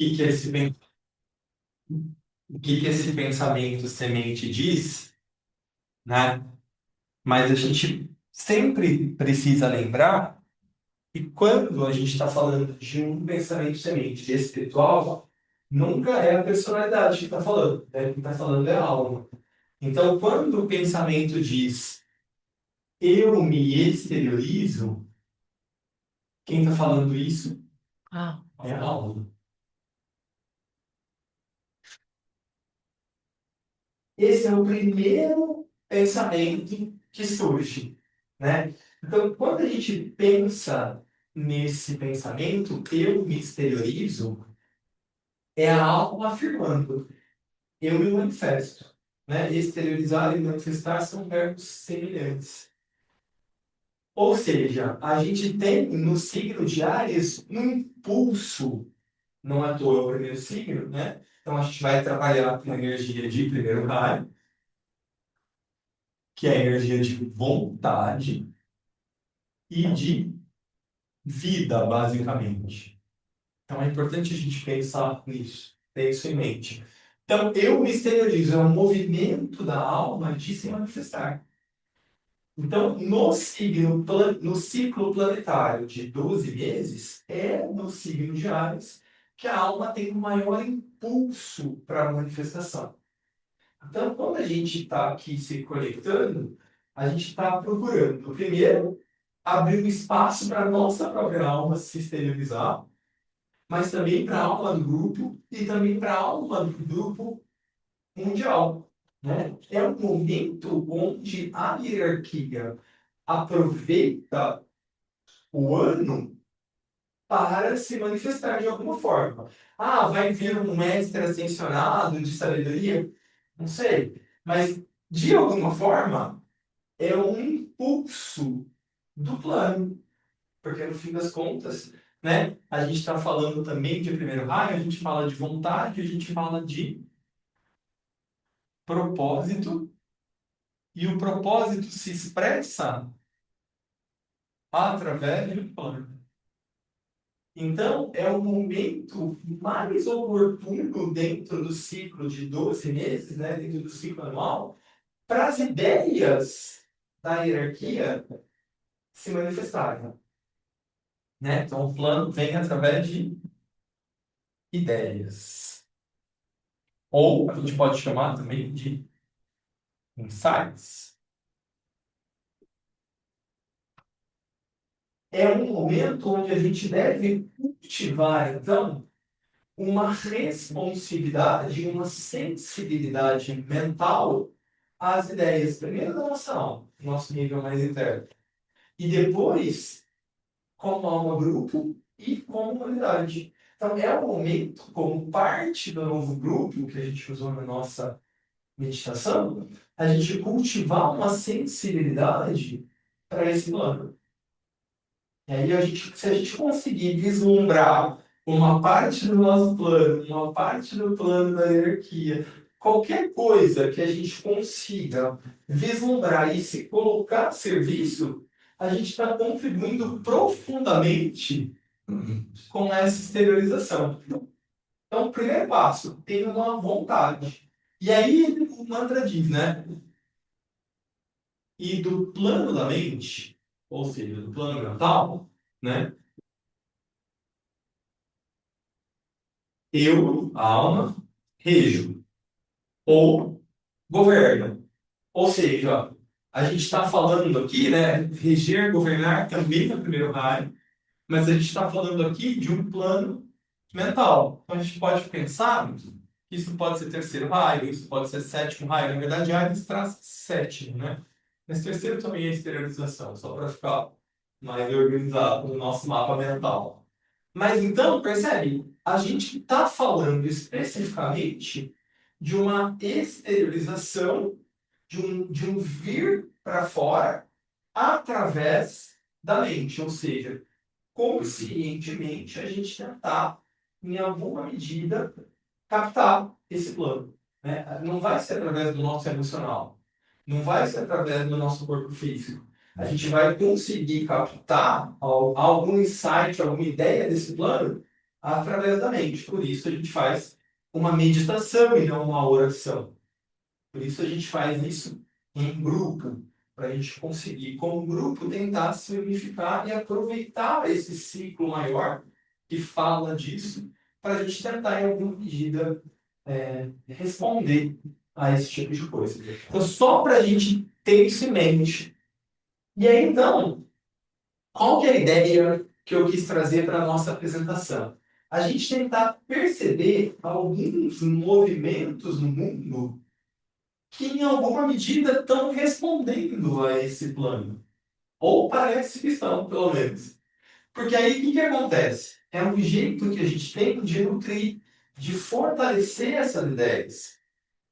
que que esse, pen- o que esse pensamento semente diz, né? Mas a gente sempre precisa lembrar que quando a gente está falando de um pensamento semente espiritual, nunca é a personalidade que está falando, né? Quem está falando é a alma. Então, quando o pensamento diz eu me exteriorizo, quem está falando isso é a alma. Esse é o primeiro pensamento que surge, né? Então, quando a gente pensa nesse pensamento, eu me exteriorizo, é a alma afirmando, eu me manifesto, né? Exteriorizar e manifestar são verbos semelhantes. Ou seja, a gente tem no signo de Áries um impulso, não à toa é o primeiro signo, né? Então a gente vai trabalhar com a energia de primeiro raio, que é a energia de vontade e de vida, basicamente. Então é importante a gente pensar nisso, ter isso em mente. Então, eu me exteriorizo, é um movimento da alma de se manifestar. Então, no ciclo planetário de 12 meses, é no signo de Áries que a alma tem o maior impulso para a manifestação. Então, quando a gente está aqui se conectando, a gente está procurando, primeiro, abrir um espaço para a nossa própria alma se exteriorizar, mas também para a alma do grupo e também para a alma do grupo mundial, né? É um momento onde a hierarquia aproveita o ano para se manifestar de alguma forma. Ah, vai vir um mestre ascensionado de sabedoria? Não sei. Mas, de alguma forma, é um impulso do plano. Porque, no fim das contas, né, a gente está falando também de primeiro raio, a gente fala de vontade, a gente fala de propósito, e o propósito se expressa através do plano. Então, é o momento mais oportuno dentro do ciclo de 12 meses, né, dentro do ciclo anual, para as ideias da hierarquia se manifestarem, né? Então, o plano vem através de ideias. Ou a gente pode chamar também de insights. É um momento onde a gente deve cultivar, então, uma responsividade, uma sensibilidade mental às ideias, primeiro da nossa alma, nosso nível mais interno, e depois como alma grupo e como humanidade. Então, é o momento, como parte do novo grupo que a gente usou na nossa meditação, a gente cultivar uma sensibilidade para esse plano. E aí, se a gente conseguir vislumbrar uma parte do nosso plano, uma parte do plano da hierarquia, qualquer coisa que a gente consiga vislumbrar e se colocar a serviço, a gente está contribuindo profundamente com essa exteriorização. Então, o primeiro passo, ter uma vontade. E aí, o mantra diz, né? E do plano da mente, ou seja, do plano mental, né? Eu, a alma, rejo ou governo. Ou seja, a gente está falando aqui, né? Reger, governar também é o primeiro raio, mas a gente está falando aqui de um plano mental. Então a gente pode pensar que isso pode ser terceiro raio, isso pode ser sétimo raio. Na verdade, Ares traz sétimo, né? Mas terceiro também é exteriorização, só para ficar mais organizado no nosso mapa mental. Mas então, percebe? A gente está falando especificamente de uma exteriorização, de um vir para fora através da mente, ou seja, conscientemente a gente tentar, em alguma medida, captar esse plano, né? Não vai ser através do nosso emocional, não vai ser através do nosso corpo físico. A gente vai conseguir captar algum insight, alguma ideia desse plano através da mente. Por isso a gente faz uma meditação e não uma oração. Por isso a gente faz isso em grupo, para a gente conseguir, como grupo, tentar se unificar e aproveitar esse ciclo maior que fala disso, para a gente tentar, em alguma medida, responder a esse tipo de coisa. Então, só para a gente ter isso em mente. E aí, então, qual que é a ideia que eu quis trazer para a nossa apresentação? A gente tentar perceber alguns movimentos no mundo que, em alguma medida, estão respondendo a esse plano. Ou parece que estão, pelo menos. Porque aí o que acontece? É um jeito que a gente tem de nutrir, de fortalecer essas ideias,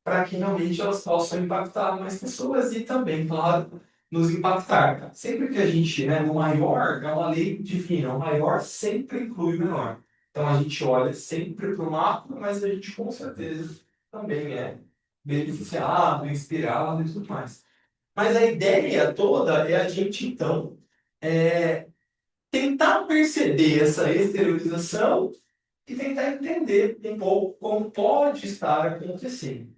para que realmente elas possam impactar mais pessoas e também, claro, nos impactar. Sempre que a gente, né, no maior, é uma lei divina, o maior sempre inclui o menor. Então a gente olha sempre para o macro, mas a gente com certeza também é beneficiado, inspirado e tudo mais. Mas a ideia toda é a gente, então, tentar perceber essa exteriorização e tentar entender um pouco como pode estar acontecendo.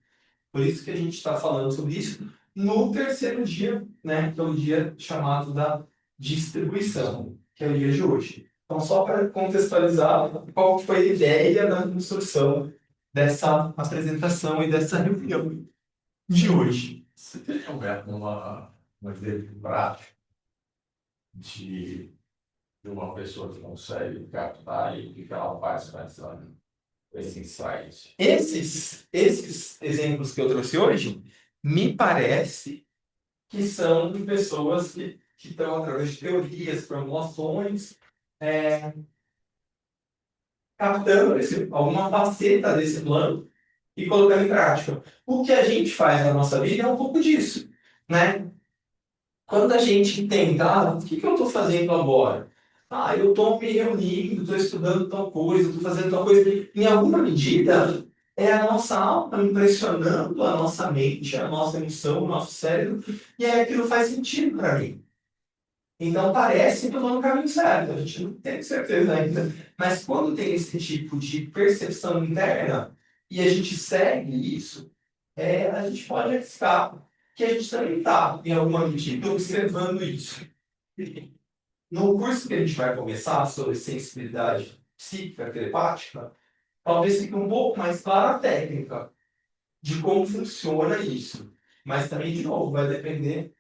Por isso que a gente está falando sobre isso no terceiro dia, né, que é o dia chamado da distribuição, que é o dia de hoje. Então, só para contextualizar, qual foi a ideia da construção dessa apresentação e dessa reunião de hoje? Você tem um exemplo prático de, de uma pessoa que consegue captar e o que ela faz com esse insight? Esses exemplos que eu trouxe hoje, me parece que são de pessoas que estão, através de teorias, formulações, captando alguma faceta desse plano e colocando em prática. O que a gente faz na nossa vida é um pouco disso, né? Quando a gente tenta, o que eu estou fazendo agora? Eu estou me reunindo, estou estudando tal coisa, estou fazendo tal coisa. Em alguma medida, é a nossa alma impressionando a nossa mente, a nossa emoção, o nosso cérebro, e aí aquilo faz sentido para mim. Então parece que eu estou no caminho certo, a gente não tem certeza ainda. Mas quando tem esse tipo de percepção interna e a gente segue isso, a gente pode arriscar que a gente também está, em alguma medida, observando isso. No curso que a gente vai começar sobre sensibilidade psíquica telepática, talvez fique um pouco mais clara a técnica de como funciona isso. Mas também, de novo, vai depender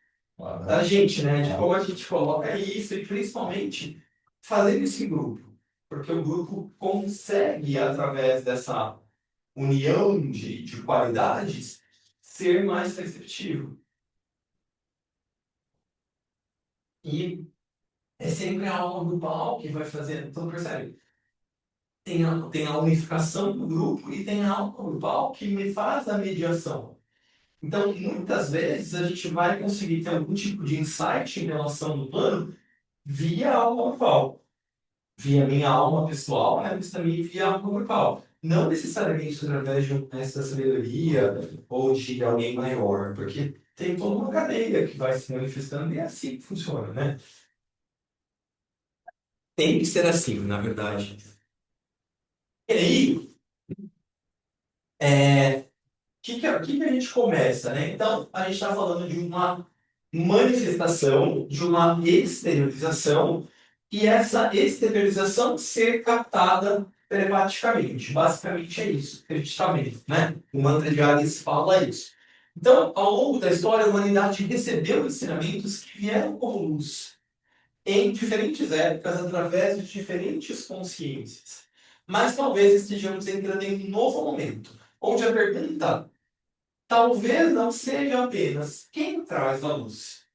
da gente, né? De como a gente coloca isso e principalmente fazer isso em grupo. Porque o grupo consegue, através dessa união de qualidades, ser mais receptivo. E é sempre a alma grupal que vai fazer. Então, percebe? Tem a unificação do grupo e tem a alma grupal que me faz a mediação. Então, muitas vezes, a gente vai conseguir ter algum tipo de insight em relação ao plano via alma grupal, via minha alma pessoal, né, mas também via alma grupal. Não necessariamente através de um mestre da sabedoria ou de alguém maior, porque tem toda uma cadeia que vai se manifestando e é assim que funciona, né? Tem que ser assim, na verdade. E aí, que a gente começa, né? Então, a gente está falando de uma manifestação, de uma exteriorização, e essa exteriorização ser captada telepaticamente. Basicamente é isso que a gente está vendo, né? O mantra de Hades fala isso. Então, ao longo da história, a humanidade recebeu ensinamentos que vieram como luz em diferentes épocas, através de diferentes consciências. Mas talvez estejamos entrando em um novo momento, onde a pergunta talvez não seja apenas quem traz a luz,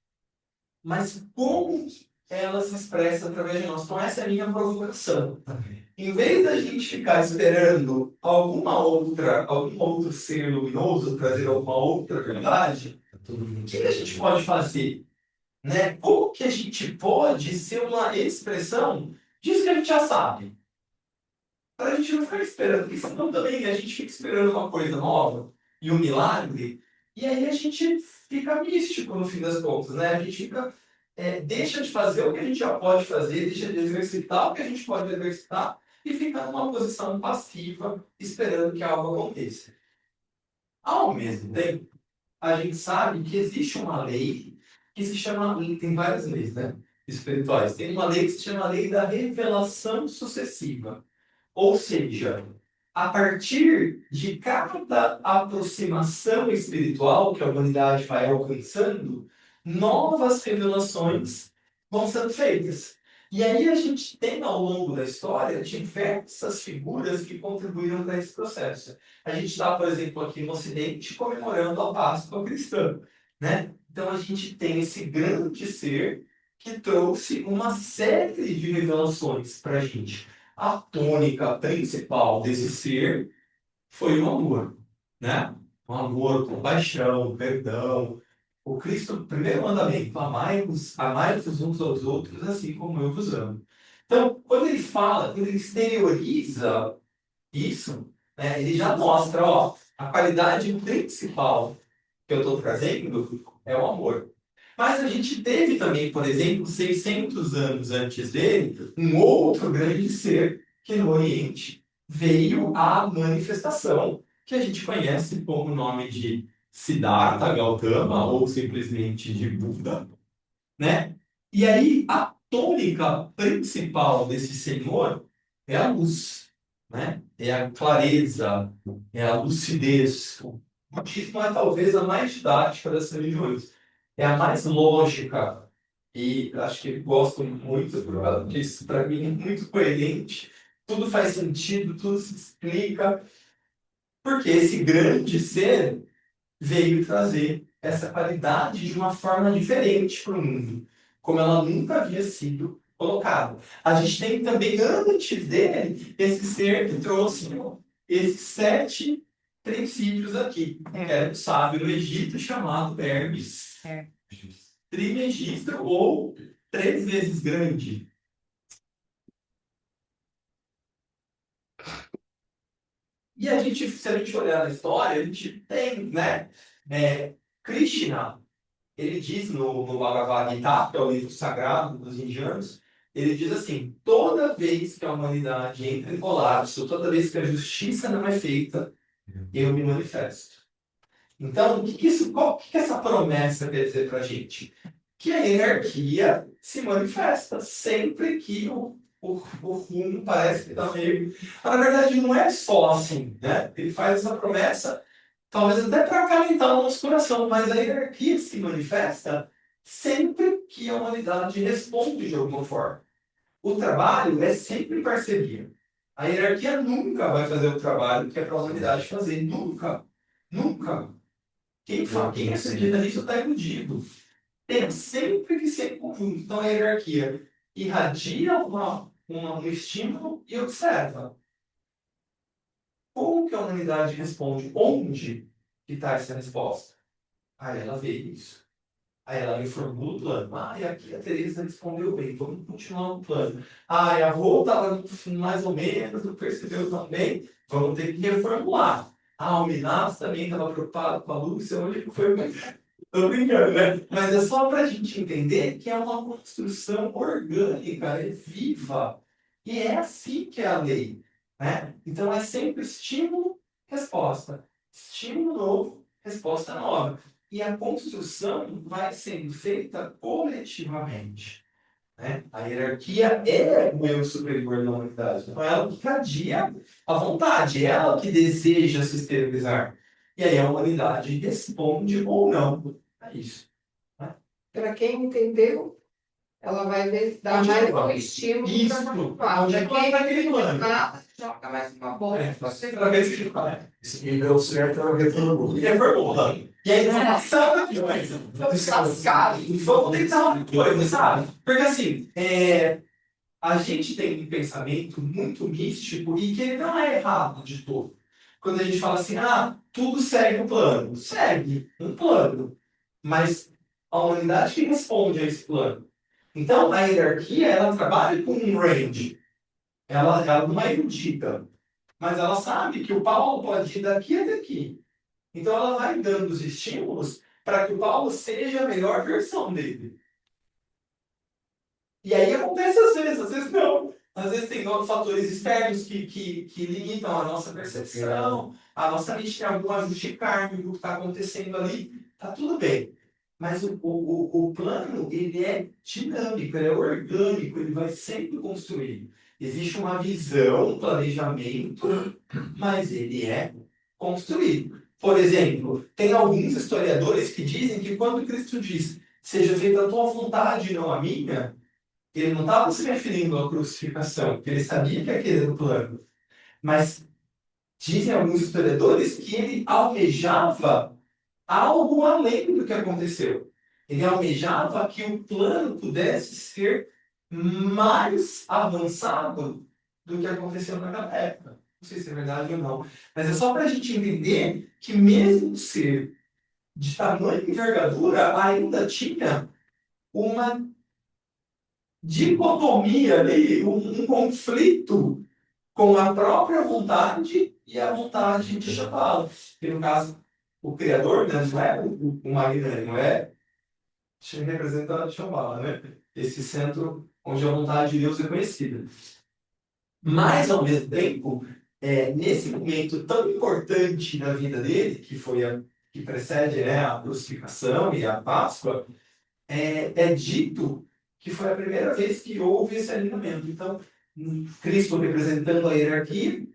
mas como ela se expressa através de nós. Então, essa é a minha provocação. Em vez da gente ficar esperando algum outro ser luminoso trazer alguma outra verdade, o que a gente pode fazer? Né? Como que a gente pode ser uma expressão disso que a gente já sabe? Para a gente não ficar esperando, porque senão também a gente fica esperando uma coisa nova e um milagre, e aí a gente fica místico no fim das contas, né? A gente fica, deixa de fazer o que a gente já pode fazer, deixa de exercitar o que a gente pode exercitar, e fica numa posição passiva, esperando que algo aconteça. Ao mesmo tempo, a gente sabe que existe uma lei que se chama, tem várias leis, né, espirituais. Tem uma lei que se chama a lei da revelação sucessiva. Ou seja, a partir de cada aproximação espiritual que a humanidade vai alcançando, novas revelações vão sendo feitas. E aí a gente tem, ao longo da história, diversas figuras que contribuíram para esse processo. A gente está, por exemplo, aqui no Ocidente, comemorando a Páscoa cristã, né? Então a gente tem esse grande ser que trouxe uma série de revelações para a gente. A tônica principal desse ser foi o amor, né? O amor, compaixão, perdão. O Cristo, o primeiro mandamento, amai-vos uns aos outros, assim como eu vos amo. Então, quando ele fala, quando ele exterioriza isso, né, ele já mostra, ó, a qualidade principal que eu estou trazendo é o amor. Mas a gente teve também, por exemplo, 600 anos antes dele, um outro grande ser que no Oriente veio à manifestação, que a gente conhece como o nome de Siddhartha Gautama, ou simplesmente de Buda, né? E aí, a tônica principal desse senhor é a luz, né? É a clareza, é a lucidez. O budismo é talvez a mais didática das religiões, é a mais lógica. E acho que gosto muito, porque isso para mim é muito coerente. Tudo faz sentido, tudo se explica, porque esse grande ser veio trazer essa qualidade de uma forma diferente para o mundo, como ela nunca havia sido colocada. A gente tem também, antes dele, esse ser que trouxe esses 7 princípios aqui, que era um sábio no Egito chamado Hermes Trismegisto, ou 3 vezes grande. E a gente, se a gente olhar na história, a gente tem, né, Krishna. Ele diz no Bhagavad Gita, que é o livro sagrado dos indianos, ele diz assim: toda vez que a humanidade entra em colapso, toda vez que a justiça não é feita, eu me manifesto. Então, o que essa promessa quer dizer para a gente? Que a hierarquia se manifesta sempre que o rumo parece que está meio. Mas, na verdade, não é só assim, né? Ele faz essa promessa. Talvez até para acalentar o nosso coração, mas a hierarquia se manifesta sempre que a humanidade responde de alguma forma. O trabalho é sempre parceria. A hierarquia nunca vai fazer o trabalho que é para a humanidade fazer. Nunca. Nunca. Quem acredita nisso está iludido. Tem sempre que ser conjunto. Então a hierarquia irradia um estímulo e observa. Como que a humanidade responde? Onde que está essa resposta? Aí ela vê isso. Aí ela reformula o plano. Ah, e aqui a Teresa respondeu bem, vamos continuar o plano. Ah, e a Rô estava mais ou menos, não percebeu tão bem, vamos ter que reformular. Ah, o Minas também estava preocupado com a Lúcia, hoje foi muito. Estou brincando, né? Mas é só para a gente entender que é uma construção orgânica, é viva. E é assim que é a lei, né? Então é sempre estímulo, resposta. Estímulo novo, resposta nova. E a construção vai sendo feita coletivamente, né? A hierarquia é o eu superior da humanidade. Então, ela que cadia a vontade, é ela que deseja se exteriorizar. E aí a humanidade responde ou não a isso. Né? Para quem entendeu, ela vai dar Onde mais que vai? um estímulo Isso. para continuar. Onde é que vai naquele plano? Joga mais uma bola. Para ver se vai. E deu certo, ela reformou. E reformula. E aí não passava de coisa. Vamos tentar uma coisa, sabe? Porque assim, a gente tem um pensamento muito místico e que ele não é errado de todo. Quando a gente fala assim, tudo segue um plano. Segue um plano. Mas a humanidade que responde a esse plano. Então, a hierarquia, ela trabalha com um range. Ela não é erudita. Mas ela sabe que o Paulo pode ir daqui até aqui. Então, ela vai dando os estímulos para que o Paulo seja a melhor versão dele. E aí acontece às vezes não. Às vezes tem outros fatores externos que limitam a nossa percepção, a nossa mente tem algum ajuste kármico que está acontecendo ali, tá tudo bem. Mas o plano, ele é dinâmico, ele é orgânico, ele vai sempre construir. Existe uma visão, um planejamento, mas ele é construído. Por exemplo, tem alguns historiadores que dizem que quando Cristo diz, seja feita a tua vontade, não a minha, ele não estava se referindo à crucificação, porque ele sabia que aquele era o plano. Mas dizem alguns historiadores que ele almejava algo além do que aconteceu. Ele almejava que o plano pudesse ser mais avançado do que aconteceu naquela época. Não sei se é verdade ou não. Mas é só para a gente entender que mesmo o ser de tamanho e envergadura ainda tinha uma dicotomia ali, um conflito com a própria vontade e a vontade de Shambhala. Que no caso, o Criador, né, não é o Magnânimo, não é representa Shambhala, né? Esse centro onde a vontade de Deus é conhecida. Mas, ao mesmo tempo, nesse momento tão importante na vida dele, que foi que precede, né, a crucificação e a Páscoa, é dito que foi a primeira vez que houve esse alinhamento. Então, Cristo representando a hierarquia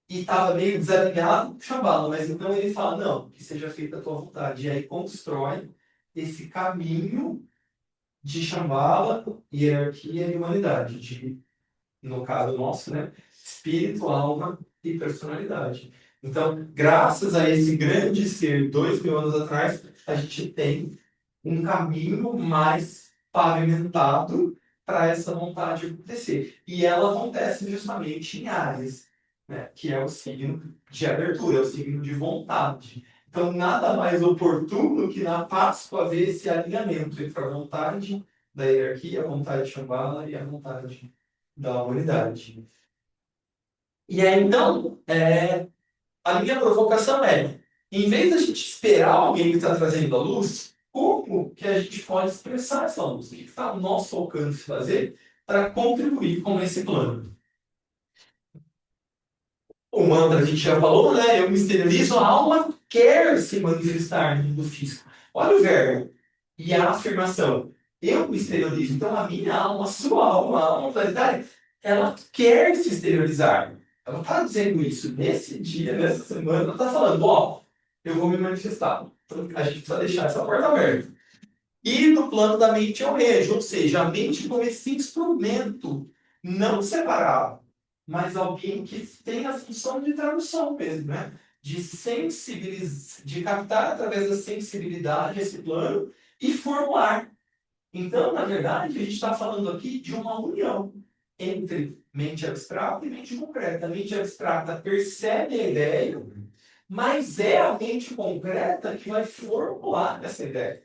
e estava meio desalinhado com Shambhala, mas então ele fala, não, que seja feita a tua vontade. E aí constrói esse caminho de Shambhala, hierarquia e humanidade, de, no caso nosso, né, espírito, alma e personalidade. Então, graças a esse grande ser, 2000 anos atrás, a gente tem um caminho mais pavimentado para essa vontade acontecer. E ela acontece justamente em Áries, né, que é o signo de abertura, é o signo de vontade. Então, nada mais oportuno que na Páscoa haver esse alinhamento entre a vontade da hierarquia, a vontade de Shambhala e a vontade da humanidade. E aí, então, a minha provocação é, em vez da gente esperar alguém que está trazendo a luz, como que a gente pode expressar essa luz? O que está ao nosso alcance fazer para contribuir com esse plano? O mantra a gente já falou, né? Eu me exteriorizo, a alma quer se manifestar no mundo físico. Olha o verbo. E a afirmação. Eu me exteriorizo. Então a minha alma, a sua alma, a alma planetária, ela quer se exteriorizar. Ela está dizendo isso nesse dia, nessa semana, ela está falando, ó, eu vou me manifestar. Então, a gente precisa deixar essa porta aberta. E no plano da mente eu vejo, ou seja, a mente como esse instrumento não separado, mas alguém que tem a função de tradução mesmo, né? De sensibilizar, de captar através da sensibilidade esse plano e formular. Então, na verdade, a gente está falando aqui de uma união entre mente abstrata e mente concreta. A mente abstrata percebe a ideia, mas é a mente concreta que vai formular essa ideia.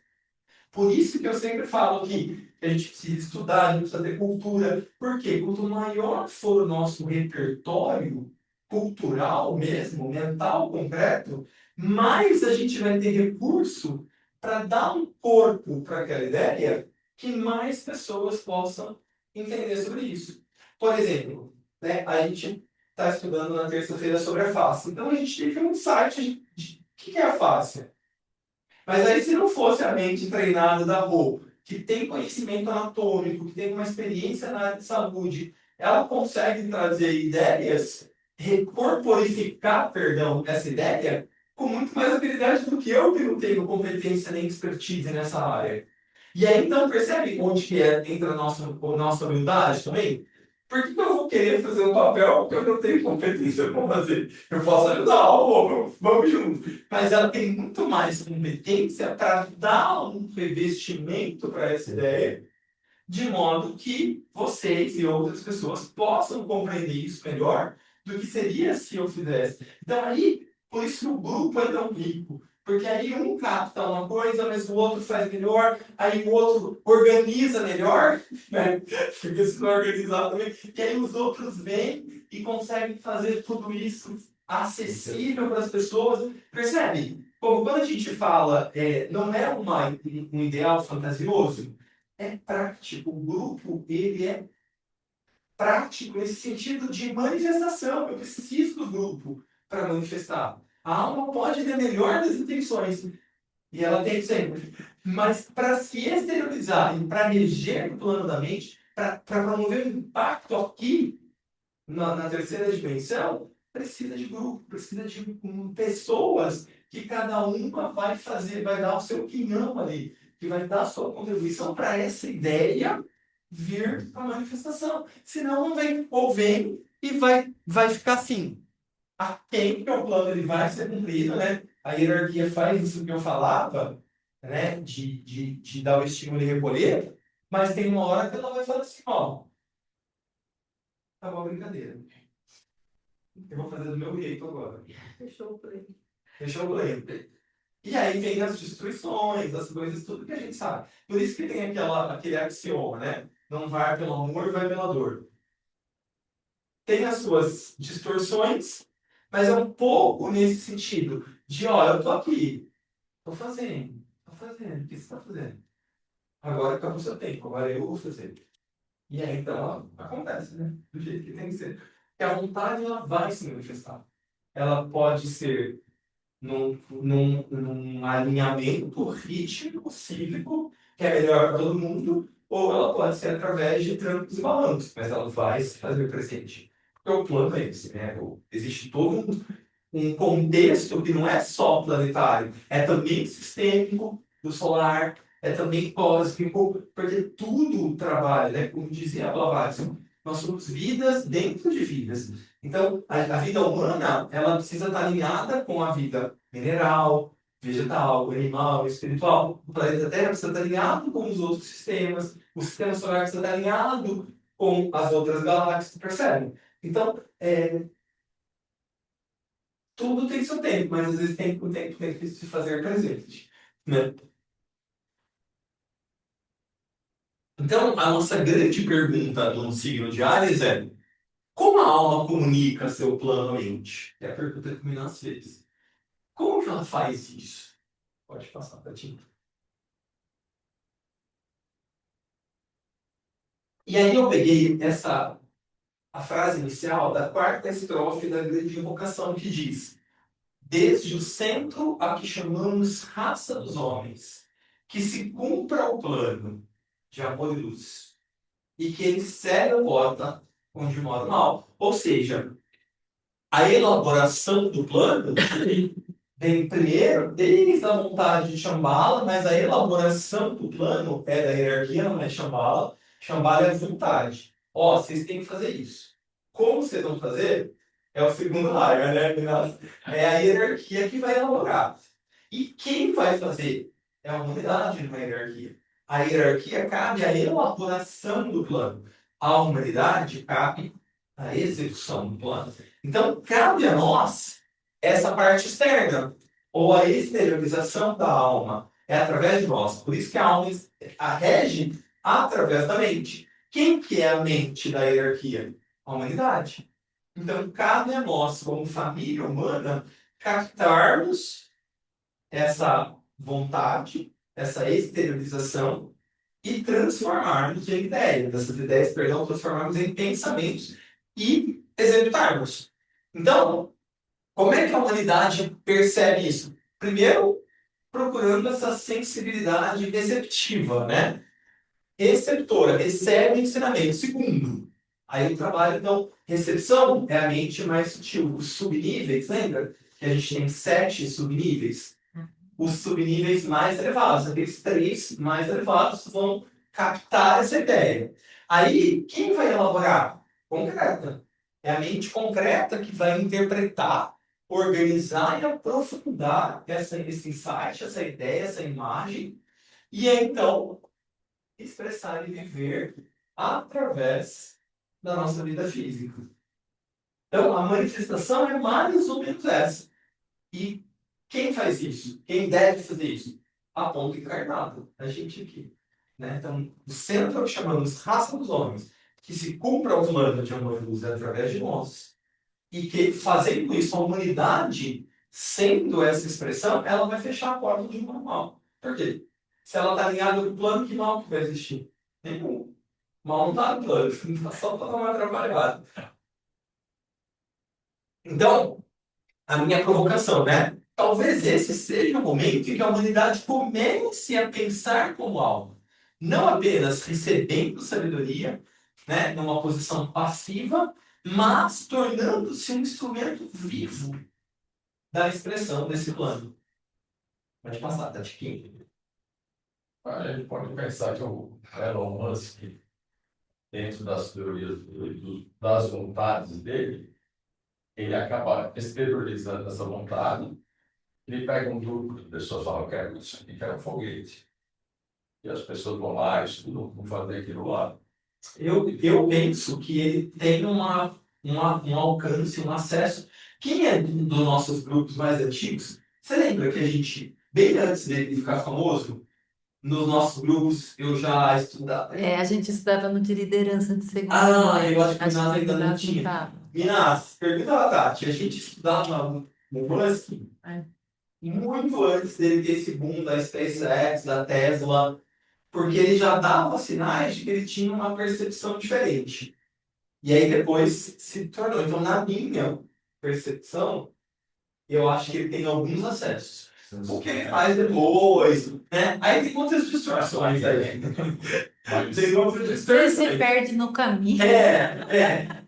Por isso que eu sempre falo que a gente precisa estudar, a gente precisa ter cultura. Por quê? Quanto maior for o nosso repertório cultural mesmo, mental, concreto, mais a gente vai ter recurso para dar um corpo para aquela ideia que mais pessoas possam entender sobre isso. Por exemplo, né, a gente está estudando na terça-feira sobre a face. Então a gente teve um site de o que é a face? Mas aí, se não fosse a mente treinada da Rô, que tem conhecimento anatômico, que tem uma experiência na área de saúde, ela consegue trazer ideias, recorporificar, perdão, essa ideia com muito mais habilidade do que eu, que não tenho competência nem expertise nessa área. E aí, então, percebe onde que entra a nossa humildade também? Por que eu vou querer fazer um papel que eu não tenho competência para fazer? Eu posso ajudar, vamos junto. Mas ela tem muito mais competência para dar um revestimento para essa ideia, de modo que vocês e outras pessoas possam compreender isso melhor do que seria se eu fizesse. Então, aí, por isso que o grupo é tão rico. Porque aí um capta uma coisa, mas o outro faz melhor, aí o outro organiza melhor, né? Porque se não organizar também. E aí os outros vêm e conseguem fazer tudo isso acessível para as pessoas. Percebe? Como quando a gente fala, não é um ideal fantasioso, é prático. O grupo, ele é prático nesse sentido de manifestação. Eu preciso do grupo para manifestar. A alma pode ter a melhor das intenções, e ela tem sempre. Mas para se exteriorizar e para reger o plano da mente, para promover um impacto aqui, na terceira dimensão, precisa de grupo, precisa de pessoas que cada uma vai fazer, vai dar o seu opinião ali, que vai dar a sua contribuição para essa ideia vir à manifestação. Senão não vem, ou vem e vai ficar assim. Aquém que é o plano, ele vai ser cumprido, né? A hierarquia faz isso que eu falava, né? De dar o estímulo e recolher, mas tem uma hora que ela vai falar assim, ó, tá uma brincadeira. Eu vou fazer do meu jeito agora. Fechou o play. Fechou o play. E aí vem as destruições, as coisas, tudo que a gente sabe. Por isso que tem aquele axioma, né? Não vai pelo amor, vai pela dor. Tem as suas distorções, mas é um pouco nesse sentido de, ó, eu tô aqui, tô fazendo, o que você tá fazendo? Agora acabou o seu tempo, agora eu vou fazer. E aí, então, acontece, né? Do jeito que tem que ser. Porque a vontade, ela vai se manifestar. Ela pode ser num alinhamento rítmico, cíclico, que é melhor para todo mundo, ou ela pode ser através de trancos e barrancos, mas ela vai se fazer presente. Porque o plano é esse, né? Existe todo um contexto que não é só planetário, é também sistêmico, do solar, é também cósmico, porque tudo trabalha, né? Como dizia a Blavatsky, nós somos vidas dentro de vidas. Então, a vida humana, ela precisa estar alinhada com a vida mineral, vegetal, animal, espiritual. O planeta Terra precisa estar alinhado com os outros sistemas, o sistema solar precisa estar alinhado com as outras galáxias, percebe? Então, tudo tem seu tempo, mas às vezes o tempo tem que se fazer presente, né? Então, a nossa grande pergunta no signo de Áries é: como a alma comunica seu plano à mente? É a pergunta que me nasce vezes. Como que ela faz isso? Pode passar para ti. E aí eu peguei a frase inicial da quarta estrofe da grande invocação que diz: desde o centro a que chamamos raça dos homens, que se cumpra o plano de amor e luz, e que ele cega a porta onde mora o mal. Ou seja, a elaboração do plano vem primeiro desde a vontade de Shambhala, mas a elaboração do plano é da hierarquia, não é Shambhala. Shambhala é a vontade. Ó, vocês têm que fazer isso. Como vocês vão fazer? É o segundo raio, né? É a hierarquia que vai elaborar. E quem vai fazer? É a humanidade numa hierarquia. A hierarquia cabe à elaboração do plano. A humanidade cabe à execução do plano. Então, cabe a nós essa parte externa, ou a exteriorização da alma. É através de nós. Por isso que a alma a rege através da mente. Quem que é a mente da hierarquia? A humanidade. Então, cabe a nós, como família humana, captarmos essa vontade, essa exteriorização e transformarmos em ideias, essas ideias, perdão, transformarmos em pensamentos e executarmos. Então, como é que a humanidade percebe isso? Primeiro, procurando essa sensibilidade receptiva, né? Receptora, recebe ensinamento. Segundo, aí o trabalho, então, recepção é a mente mais sutil. Os subníveis, lembra? Que a gente tem 7 subníveis. Os subníveis mais elevados, aqueles 3 mais elevados, vão captar essa ideia. Aí, quem vai elaborar? Concreta. É a mente concreta que vai interpretar, organizar e aprofundar esse insight, essa ideia, essa imagem, e é então expressar e viver através da nossa vida física. Então, a manifestação é mais ou menos essa. E quem faz isso? Quem deve fazer isso? A ponta encarnada, a gente aqui. Né? Então, o centro é o que chamamos raça dos homens, que se cumpra o plano de amor e luz através de nós. E que, fazendo isso, a humanidade, sendo essa expressão, ela vai fechar a porta de um mal. Por quê? Se ela está alinhada com o plano, que mal que vai existir? Nenhum. Mal não tá no plano, tá só para dar uma trabalhada. Então, a minha provocação, né? Talvez esse seja o momento em que a humanidade comece a pensar como algo. Não apenas recebendo sabedoria, né, numa posição passiva, mas tornando-se um instrumento vivo da expressão desse plano. Pode passar, tá, Tiquinho? A gente pode pensar que o Elon Musk, dentro das teorias das vontades dele, ele acaba exteriorizando essa vontade. Ele pega um grupo de pessoas e fala, eu quero isso aqui, quero um foguete. E as pessoas vão lá, estudam como fazer aquilo lá. Eu penso que ele tem um alcance, um acesso. Quem é dos nossos grupos mais antigos? Você lembra que a gente, bem antes dele ficar famoso, nos nossos grupos eu já estudava. A gente estudava no de liderança de segundo Eu acho que o Minas ainda não Minas tinha. tava. Minas, pergunta a Tati, a gente estudava no Musk É. muito antes dele ter esse boom da SpaceX, da Tesla, porque ele já dava sinais de que ele tinha uma percepção diferente. E aí depois se tornou. Então, na minha percepção, eu acho que ele tem alguns acessos. O que ele faz depois, né? Aí tem outras distorções aí. Tem outras Você distorções. se perde no caminho. É.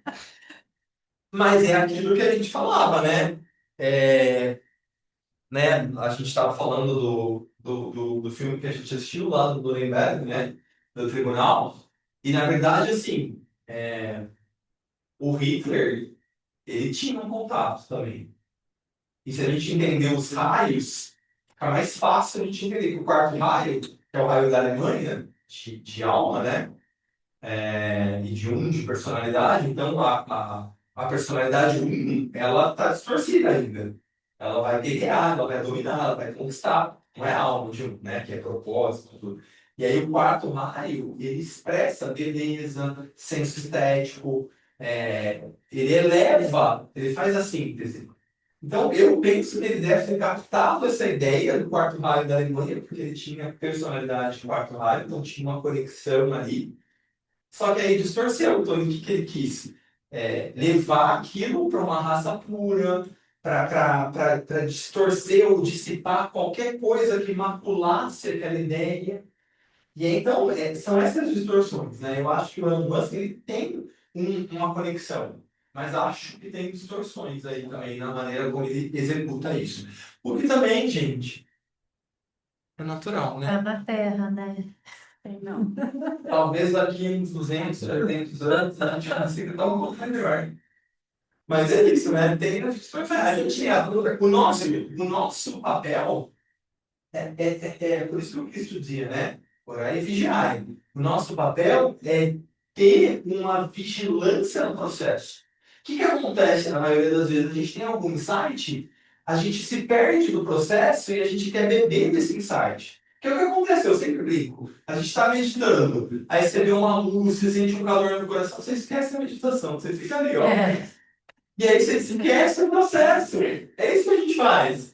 Mas é aquilo que a gente falava, né? Né? A gente estava falando do filme que a gente assistiu lá do Nuremberg, né? Do tribunal. E, na verdade, assim, o Hitler, ele tinha um contato também. E se a gente entender os raios, fica mais fácil a gente entender que o quarto raio, que é o raio da Alemanha, de alma, né? E de de personalidade, então a personalidade 1, ela está distorcida ainda. Ela vai guerrear, ela vai dominar, ela vai conquistar. Não é a alma de né? Que é propósito, tudo. E aí o quarto raio, ele expressa beleza, senso estético, ele eleva, ele faz a síntese. Então, eu penso que ele deve ter captado essa ideia do quarto raio da Alemanha, porque ele tinha personalidade de quarto raio, então tinha uma conexão ali. Só que aí distorceu. Então, o que que ele quis? Levar aquilo para uma raça pura, para distorcer ou dissipar qualquer coisa que maculasse aquela ideia. E aí, então, são essas distorções, né? Eu acho que o Elon Musk ele tem uma conexão, mas acho que tem distorções aí também na maneira como ele executa isso. O que também, gente, é natural, Tá né? na terra, né? Não. Talvez daqui uns 200, 300 anos a gente consiga estar um pouco melhor. Mas é isso, né? Tem as distorções. A gente, o nosso papel por isso que o Cristo dizia, né? Orai e vigiai. O nosso papel é ter uma vigilância no processo. O que acontece na maioria das vezes? A gente tem algum insight, a gente se perde do processo e a gente quer beber desse insight. Que é o que acontece, eu sempre brinco. A gente está meditando, aí você vê uma luz, você sente um calor no coração, você esquece a meditação, você fica ali, ó. E aí você esquece o processo. É isso que a gente faz.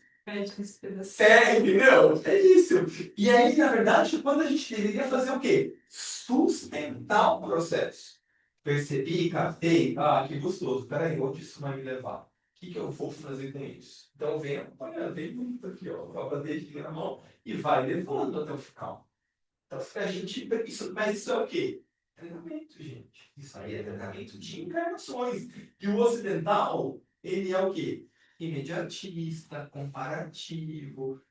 Entendeu? É isso. E aí, na verdade, quando a gente deveria fazer o quê? Sustentar o processo. Percebi, captei, que gostoso. Peraí, onde isso vai me levar? O que eu vou fazer com isso? Então, vem acompanhando, vem muito aqui, ó, com a bandejinha na mão e vai levando até o final. Então, se a gente. Mas isso é o quê? Treinamento, gente. Isso aí é treinamento de encarnações. E o ocidental, ele é o quê? Imediatista, comparativo.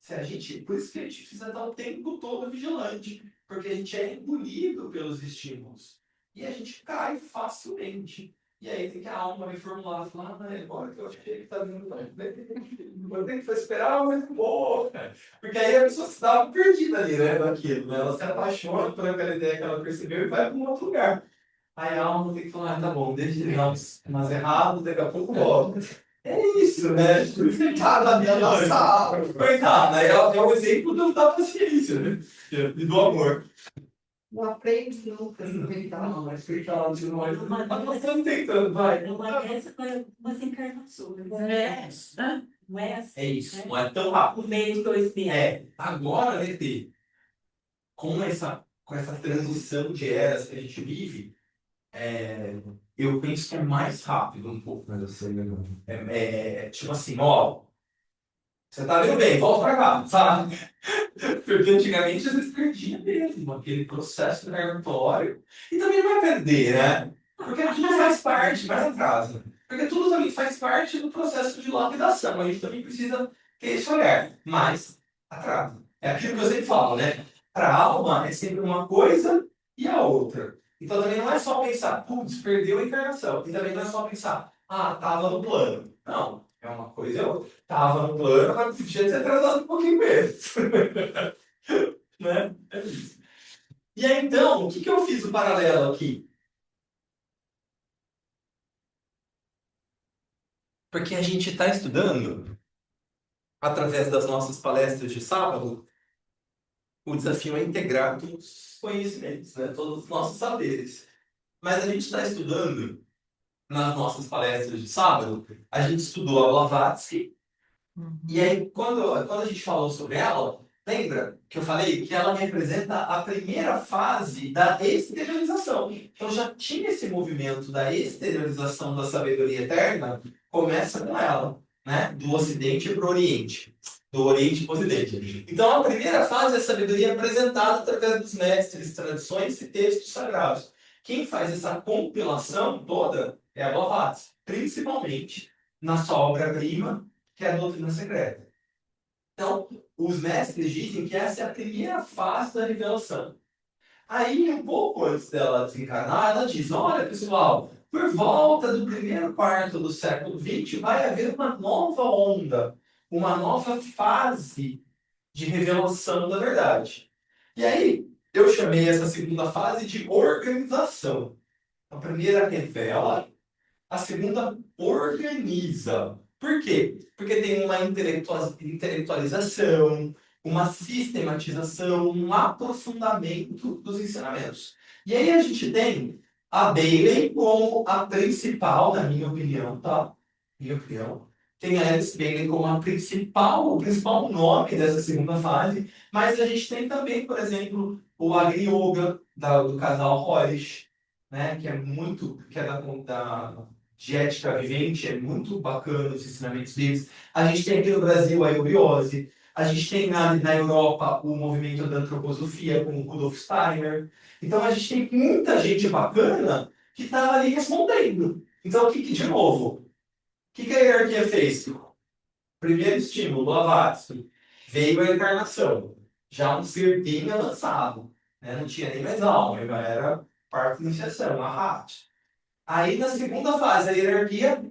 Se a gente, por isso que a gente precisa estar o tempo todo vigilante, porque a gente é engolido pelos estímulos. E a gente cai facilmente. E aí tem que a alma reformular, falar, agora que eu achei que está vindo, eu tenho que esperar mais um pouco. Porque aí a pessoa se dá perdida ali, né, naquilo, né? Ela se apaixona por aquela ideia que ela percebeu e vai para um outro lugar. Aí a alma tem que falar, tá bom, deixa ele dar umas erradas, daqui a pouco volta. É isso, né? Por isso que ele tá na minha nossa alma. Coitado, né? É um exemplo da paciência, né? E do amor. Não aprende nunca a se cuidar. Não, mas coitado de nós. Mas nós estamos tentando, vai. Uma dessa foi umas encarnações. Não é assim. É isso, né? não é tão rápido. Um mês, 2 meses. Agora, né, Tê, com com essa transição de eras que a gente vive, eu penso que é mais rápido um pouco. Mas eu sei melhor. Tipo assim, ó, você tá vendo bem, volta pra cá, sabe? Porque antigamente a gente perdia mesmo aquele processo interrogatório. E também não vai perder, né? Porque tudo faz parte, mais atrasa. Porque tudo também faz parte do processo de lapidação. A gente também precisa ter esse olhar. Mas atrasa. É aquilo que eu sempre falo, né? Para a alma é sempre uma coisa e a outra. Então também não é só pensar, putz, perdeu a encarnação. E também não é só pensar, ah, tava no plano. Não, é uma coisa e a outra. Tava no plano, mas podia ter atrasado um pouquinho mesmo. Né? É isso. E aí, então, o que que eu fiz o paralelo aqui? Porque a gente está estudando, através das nossas palestras de sábado, o desafio é integrar todos os conhecimentos, né? Todos os nossos saberes. Mas a gente está estudando, nas nossas palestras de sábado, a gente estudou a Blavatsky, e aí, quando a gente falou sobre ela, lembra que eu falei que ela representa a primeira fase da exteriorização. Então já tinha esse movimento da exteriorização da sabedoria eterna, começa com ela, né? Do Ocidente para o Oriente, do Oriente para o Ocidente. Então a primeira fase é a sabedoria apresentada através dos mestres, tradições e textos sagrados. Quem faz essa compilação toda é a Blavatsky, principalmente na sua obra-prima, que é a doutrina secreta. Então, os mestres dizem que essa é a primeira fase da revelação. Aí, um pouco antes dela desencarnar, ela diz: olha, pessoal, por volta do primeiro quarto do século XX, vai haver uma nova onda, uma nova fase de revelação da verdade. E aí, eu chamei essa segunda fase de organização. A primeira revela, a segunda organiza. Por quê? Porque tem uma intelectualização, uma sistematização, um aprofundamento dos ensinamentos. E aí a gente tem a Bailey como a principal, na minha opinião, tá? Minha opinião. Tem a Alice Bailey como o principal nome dessa segunda fase, mas a gente tem também, por exemplo, o Agni Yoga, do casal Horish, né? Que é da de ética vivente, é muito bacana os ensinamentos deles. A gente tem aqui no Brasil a eubiose, a gente tem na Europa o movimento da antroposofia, com o Rudolf Steiner. Então a gente tem muita gente bacana que está ali respondendo. Então, de novo, o que a hierarquia fez? Primeiro estímulo, Blavatsky, veio a encarnação. Já um ser bem avançado, né? Não tinha nem mais alma, já era parte da iniciação, a Hat. Aí, na segunda fase, a hierarquia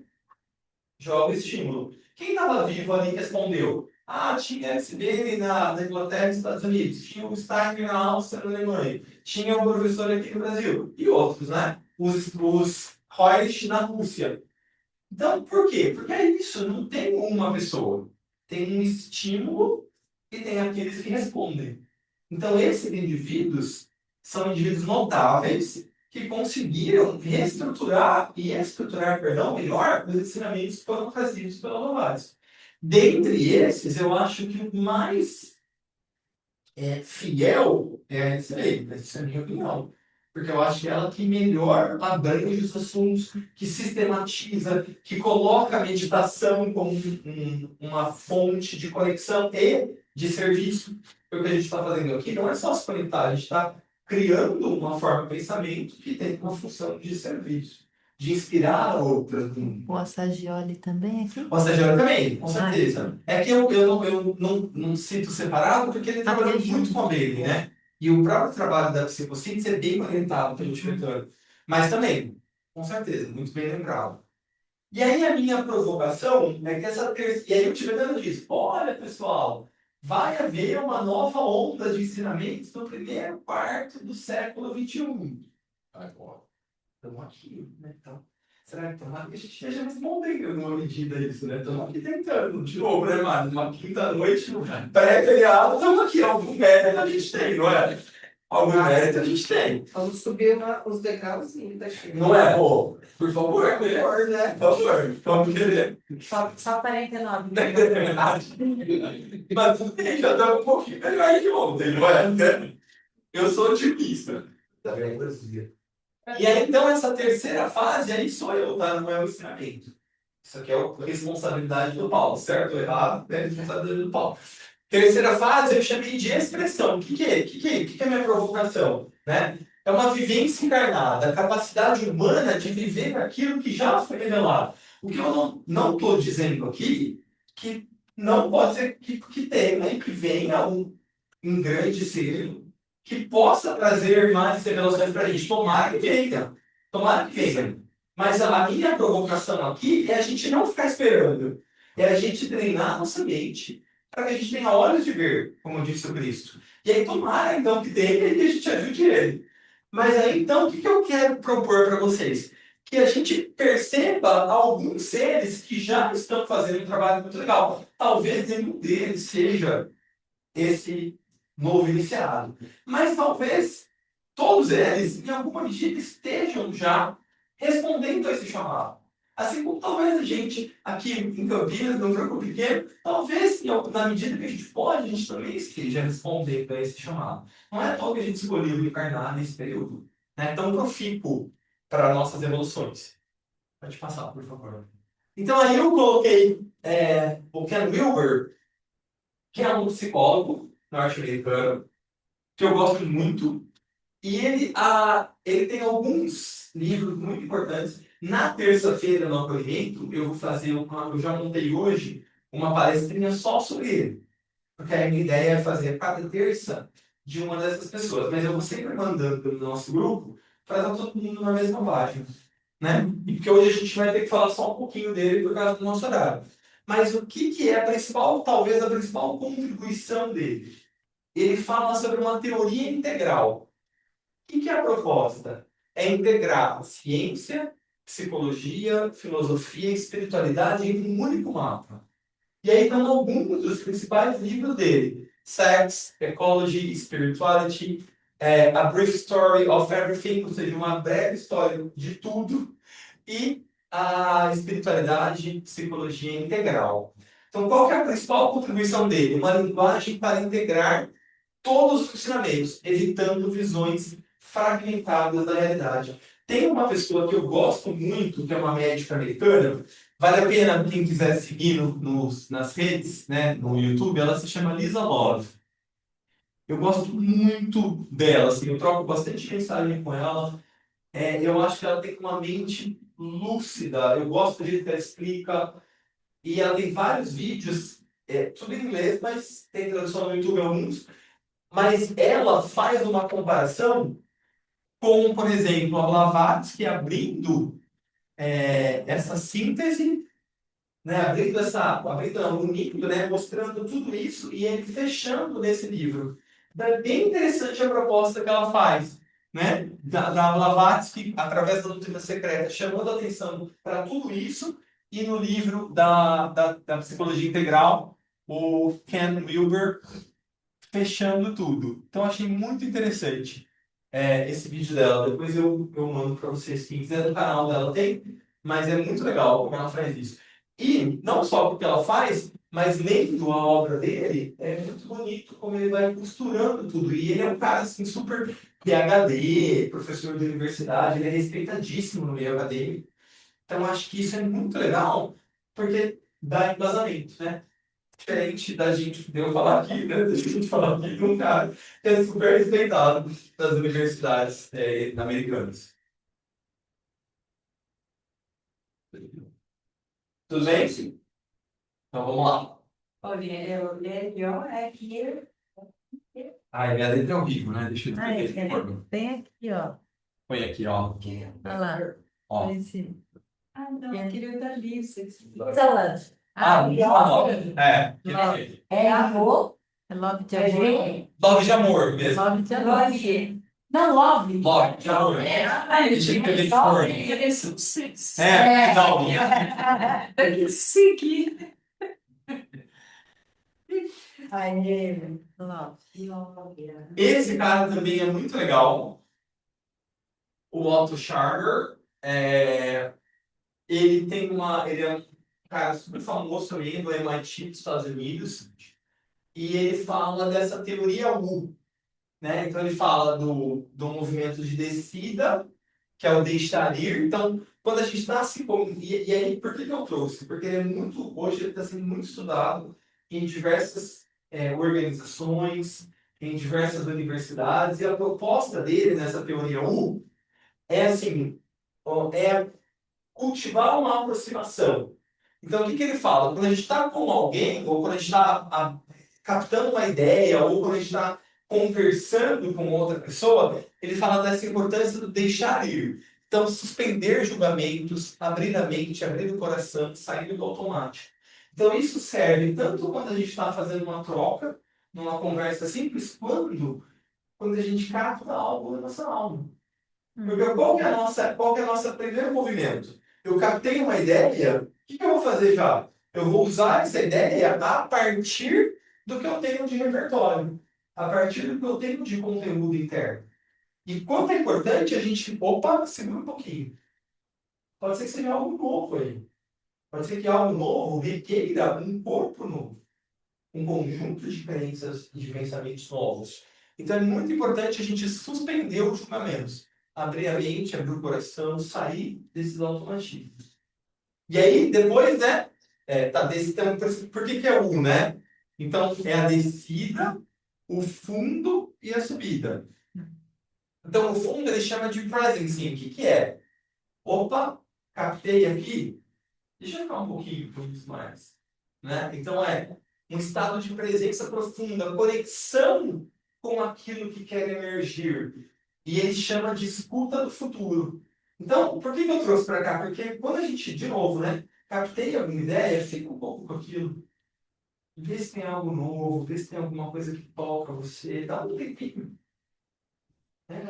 joga o estímulo. Quem estava vivo ali respondeu. Ah, tinha SBN na Inglaterra e nos Estados Unidos. Tinha o Steiner na Áustria e na Alemanha. Tinha o professor aqui no Brasil. E outros, né? Os Reusch na Rússia. Então, por quê? Porque é isso, não tem uma pessoa. Tem um estímulo e tem aqueles que respondem. Então, esses indivíduos são indivíduos notáveis que conseguiram reestruturar e estruturar, perdão, melhor os ensinamentos que foram trazidos pela Blavatsky. Dentre esses, eu acho que o mais fiel é a Aniceto, essa é a minha opinião. Porque eu acho que ela que melhor abrange os assuntos, que sistematiza, que coloca a meditação como uma fonte de conexão e de serviço. Porque o que a gente está fazendo aqui não é só se conectar, a gente está criando uma forma de pensamento que tem uma função de serviço, de inspirar outras. O Assagioli também aqui? O Assagioli também, com certeza. É que eu não cito separado porque ele trabalhou muito com a Bailey, né? E o próprio trabalho da psicossíntese é bem orientado pelo tibetano. Mas também, com certeza, muito bem lembrado. E aí a minha provocação é que essa terceira... E aí o tibetano diz, olha, pessoal, vai haver uma nova onda de ensinamentos no primeiro quarto do século XXI. Agora, estamos aqui, né? Então, será que tomara que a gente esteja respondendo numa medida isso, né? Estamos aqui tentando, de novo, né, Mário? Uma quinta-noite, pré-feriado, estamos aqui. Algum mérito a gente tem, não é? Algum mérito a gente tem. Vamos subir os degrauzinhos da China. Não é, pô? Por favor, né? Por favor, vamos querer. Só 49. Mas tudo bem, já estamos um pouquinho melhor que ontem, não é? Eu sou otimista. E aí, então, essa terceira fase, aí sou eu, tá? Não é o ensinamento. Isso aqui é a responsabilidade do Paulo, certo ou errado? É a responsabilidade do Paulo. Terceira fase eu chamei de expressão. O que que é? O que que é minha provocação? Né? É uma vivência encarnada, a capacidade humana de viver aquilo que já foi revelado. O que eu não estou dizendo aqui, que não pode ser que tenha, né? Que venha um grande ser que possa trazer mais revelações para a gente. Tomara que venha. Tomara que venha. Mas a minha provocação aqui é a gente não ficar esperando. É a gente treinar a nossa mente para que a gente tenha olhos de ver, como disse o Cristo. E aí, tomara, então, que tenha e que a gente ajude ele. Mas aí, então, o que que eu quero propor para vocês? Que a gente perceba alguns seres que já estão fazendo um trabalho muito legal. Talvez nenhum deles seja esse novo iniciado. Mas talvez todos eles, em alguma medida, estejam já respondendo a esse chamado. Assim como talvez a gente aqui em Campinas, num grupo pequeno, talvez, na medida que a gente pode, a gente também esteja respondendo a esse chamado. Não é à toa que a gente escolheu encarnar nesse período, né, tão profícuo para nossas evoluções. Pode passar, por favor. Então aí eu coloquei o Ken Wilber, que é um psicólogo norte-americano, que eu gosto muito, e ele tem alguns livros muito importantes. Na terça-feira, no acolhimento, eu vou fazer eu já montei hoje uma palestrinha só sobre ele. Porque a minha ideia é fazer cada terça de uma dessas pessoas. Mas eu vou sempre mandando pelo nosso grupo para estar todo mundo na mesma página. Né? E porque hoje a gente vai ter que falar só um pouquinho dele por causa do nosso horário. Mas o que, que é a principal, talvez a principal contribuição dele? Ele fala sobre uma teoria integral. O que, que é a proposta? É integrar ciência, psicologia, filosofia e espiritualidade em um único mapa. E aí estão alguns dos principais livros dele. Sex, Ecology, Spirituality, A Brief Story of Everything, ou seja, uma breve história de tudo, e a espiritualidade, psicologia integral. Então, qual que é a principal contribuição dele? Uma linguagem para integrar todos os ensinamentos, evitando visões fragmentadas da realidade. Tem uma pessoa que eu gosto muito, que é uma médica americana, vale a pena quem quiser seguir nas redes, né, no YouTube, ela se chama Lisa Love. Eu gosto muito dela, assim, eu troco bastante mensagem com ela. Eu acho que ela tem uma mente lúcida, eu gosto do jeito que ela explica, e ela tem vários vídeos, tudo em inglês, mas tem tradução no YouTube alguns, mas ela faz uma comparação com, por exemplo, a Blavatsky abrindo essa síntese, né, abrindo não, unindo, né, mostrando tudo isso e ele fechando nesse livro. Então, é bem interessante a proposta que ela faz, né, da Blavatsky, através da doutrina secreta, chamando a atenção para tudo isso, e no livro da Psicologia Integral, o Ken Wilber fechando tudo. Então, achei muito interessante esse vídeo dela. Depois eu mando para vocês. Quem quiser no canal dela tem, mas é muito legal como ela faz isso. E não só porque ela faz, mas lendo a obra dele, é muito bonito como ele vai costurando tudo. E ele é um cara assim, super PhD, professor de universidade, ele é respeitadíssimo no meio acadêmico. Então, acho que isso é muito legal, porque dá embasamento, né? Diferente da gente, de eu falar aqui, né? Da gente falar aqui de um cara que é super respeitado nas universidades americanas. Tudo bem? Então vamos lá. Olha, melhor é que Ah, minha letra é horrível, né? Deixa eu Ai, escrever, por favor. tem aqui, ó. Põe aqui, ó. Olha lá. Ó. Põe em cima. Ah, não, eu queria o da Liv. Salada. Love. Love. É amor? É love de amor. Love de amor mesmo. Love de amor. Love. Não, love. Love de amor. Ah, eu tinha que ver Love. Não. Seguir. Love. Esse cara também é muito legal. O Otto Scharmer. Ele é um cara super famoso também do MIT dos Estados Unidos. E ele fala dessa teoria U. né? Então ele fala do movimento de descida, que é o deixar ir. Então, quando a gente nasce como. E aí, por que que eu trouxe? Porque ele é muito. Hoje ele está sendo muito estudado em diversas organizações, em diversas universidades, e a proposta dele nessa teoria U é assim, é cultivar uma aproximação. Então, o que que ele fala? Quando a gente está com alguém, ou quando a gente está captando uma ideia, ou quando a gente está conversando com outra pessoa, ele fala dessa importância do deixar ir. Então, suspender julgamentos, abrir a mente, abrir o coração, sair do automático. Então, isso serve tanto quando a gente está fazendo uma troca, numa conversa simples, quando a gente capta algo na nossa alma. Porque qual que é a nossa primeiro movimento? Eu captei uma ideia, o que que eu vou fazer já? Eu vou usar essa ideia a partir do que eu tenho de repertório, a partir do que eu tenho de conteúdo interno. E quanto é importante a gente, opa, segura um pouquinho. Pode ser que seja algo novo aí. Pode ser que algo novo requeira um corpo novo, um conjunto de crenças e de pensamentos novos. Então é muito importante a gente suspender os julgamentos, abrir a mente, abrir o coração, sair desses automatismos. E aí, depois, né? Então, por que que é um, né? Então, é a descida, o fundo e a subida. Então, o fundo ele chama de presencing. O que que é? Opa, captei aqui. Deixa eu ficar um pouquinho com isso mais. Né? Então, é um estado de presença profunda, conexão com aquilo que quer emergir. E ele chama de escuta do futuro. Então, por que que eu trouxe para cá? Porque quando a gente, de novo, né, captei alguma ideia, fica um pouco com aquilo. Vê se tem algo novo, vê se tem alguma coisa que toca você, dá um tempinho. Né?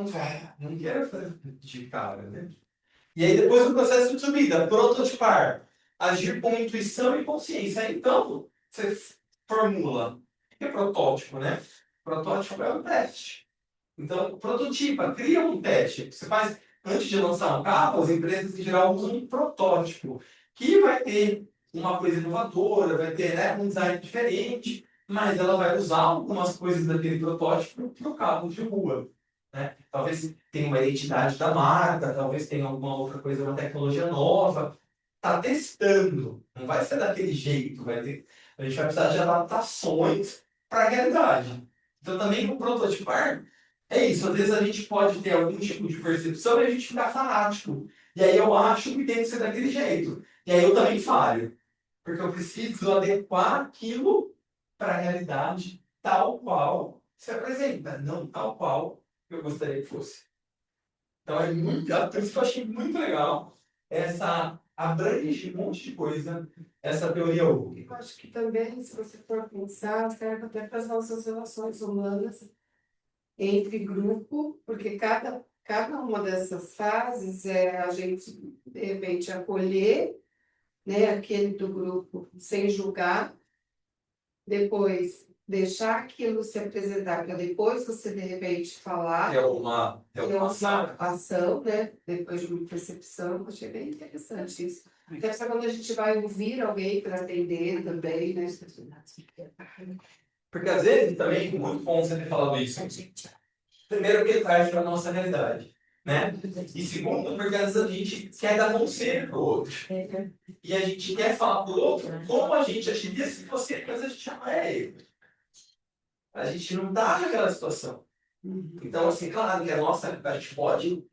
Não quero fazer de cara, né? E aí depois o processo de subida, prototipar, agir com intuição e consciência. Então, você formula. O que é protótipo, né? Protótipo é um teste. Então, prototipa, cria um teste. Você faz, antes de lançar um carro, as empresas em geral usam um protótipo, que vai ter uma coisa inovadora, vai ter, né, um design diferente, mas ela vai usar algumas coisas daquele protótipo para o carro de rua. Né? Talvez tenha uma identidade da marca, talvez tenha alguma outra coisa, uma tecnologia nova. Está testando, não vai ser daquele jeito, a gente vai precisar de adaptações para a realidade. Então, também o prototipar é isso. Às vezes a gente pode ter algum tipo de percepção e a gente ficar fanático. E aí eu acho que tem que ser daquele jeito. E aí eu também falho, porque eu preciso adequar aquilo para a realidade tal qual se apresenta, não tal qual eu gostaria que fosse. Então é muito, por isso que eu achei muito legal essa abrange um monte de coisa, essa teoria U. Eu acho que também, se você for pensar, serve até para as nossas relações humanas entre grupo, porque cada uma dessas fases é a gente, de repente, acolher, né, aquele do grupo sem julgar, depois deixar aquilo se apresentar, para depois você, de repente, falar. É uma Ação, né? Depois de uma percepção, eu achei bem interessante isso. Até só quando a gente vai ouvir alguém para atender também, né? Porque às vezes também é muito bom você ter falado isso. Primeiro, porque traz para a nossa realidade. Né? E segundo, porque às vezes a gente quer dar conselho para o outro. E a gente quer falar para o outro como a gente agiria se fosse, mas a gente não é ele. A gente não está naquela situação. Então, assim, claro que a gente pode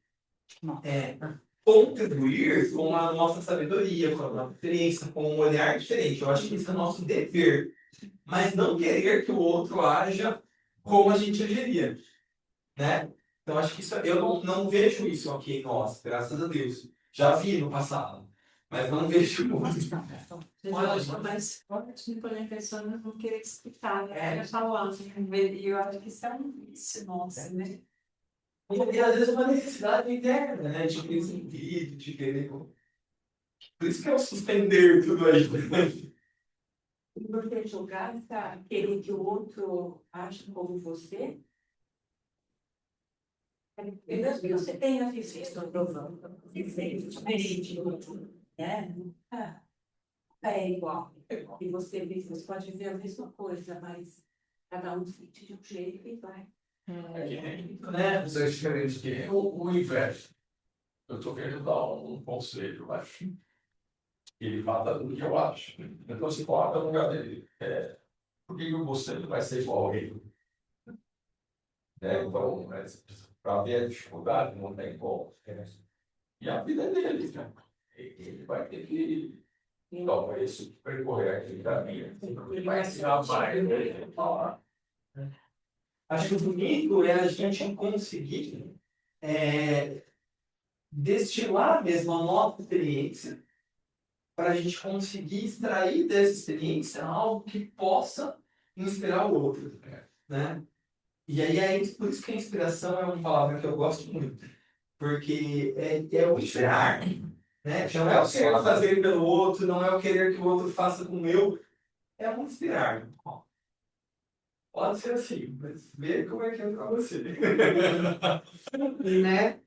contribuir com a nossa sabedoria, com a nossa experiência, com um olhar diferente. Eu acho que isso é nosso dever. Mas não querer que o outro haja como a gente agiria. Né? Então, acho que isso, eu não vejo isso aqui em nós, graças a Deus. Já vi no passado, mas não vejo muito. Olha, mas pode me pôr a pessoa não querer explicar, né? Eu falando, e eu acho que isso é um vício nosso, né? E às vezes uma necessidade interna, né? De querer sentido, de querer. Por isso que é o suspender tudo aí. E você julgar, querer que o outro ache como você, mesmo que você tenha visto a provando, você sente diferente do outro, né? É igual. E você pode ver a mesma coisa, mas cada um sente de um jeito e vai. É que nem, né? Isso é diferente que o inverso. Eu estou querendo dar um conselho, mas ele fala tudo que eu acho. Então você coloca no lugar dele. Por que você não vai ser igual a ele? Né? Então, para ver a dificuldade, não tem como. E a vida é dele, né? Ele vai ter que, talvez, percorrer aquele caminho. Ele vai ensinar mais, né? Falar. Acho que o bonito é a gente conseguir destilar mesmo a nossa experiência para a gente conseguir extrair dessa experiência algo que possa inspirar o outro, né? E aí por isso que a inspiração é uma palavra que eu gosto muito, porque é o inspirar, né? Não é o querer fazer pelo outro, não é o querer que o outro faça com o meu, é o inspirar. Pode ser assim, mas vê como é que é para você. Né?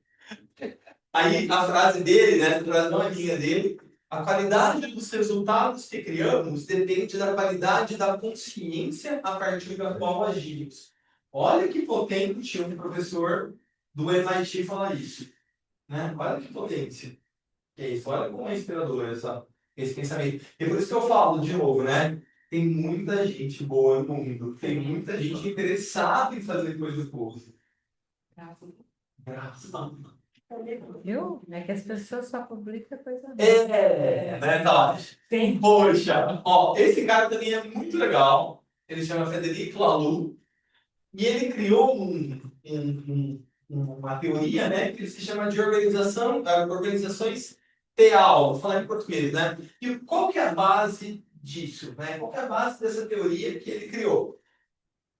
Aí a frase dele, né? A frase não é minha dele. A qualidade dos resultados que criamos depende da qualidade da consciência a partir da qual agimos. Olha que potente um professor do MIT falar isso, né? Olha que potência. Que é isso. Olha como é inspirador esse pensamento. E por isso que eu falo de novo, né? Tem muita gente boa no mundo. Tem muita gente interessada em fazer coisas boas. Graças a Deus. Viu? É que as pessoas só publicam coisa boa. Né, tá? Tem. Poxa, ó, esse cara também é muito legal. Ele chama Frederico Laloux. E ele criou uma teoria, né, que se chama de organizações TEAL, vou falar em português, né? E qual que é a base disso, né? Qual que é a base dessa teoria que ele criou?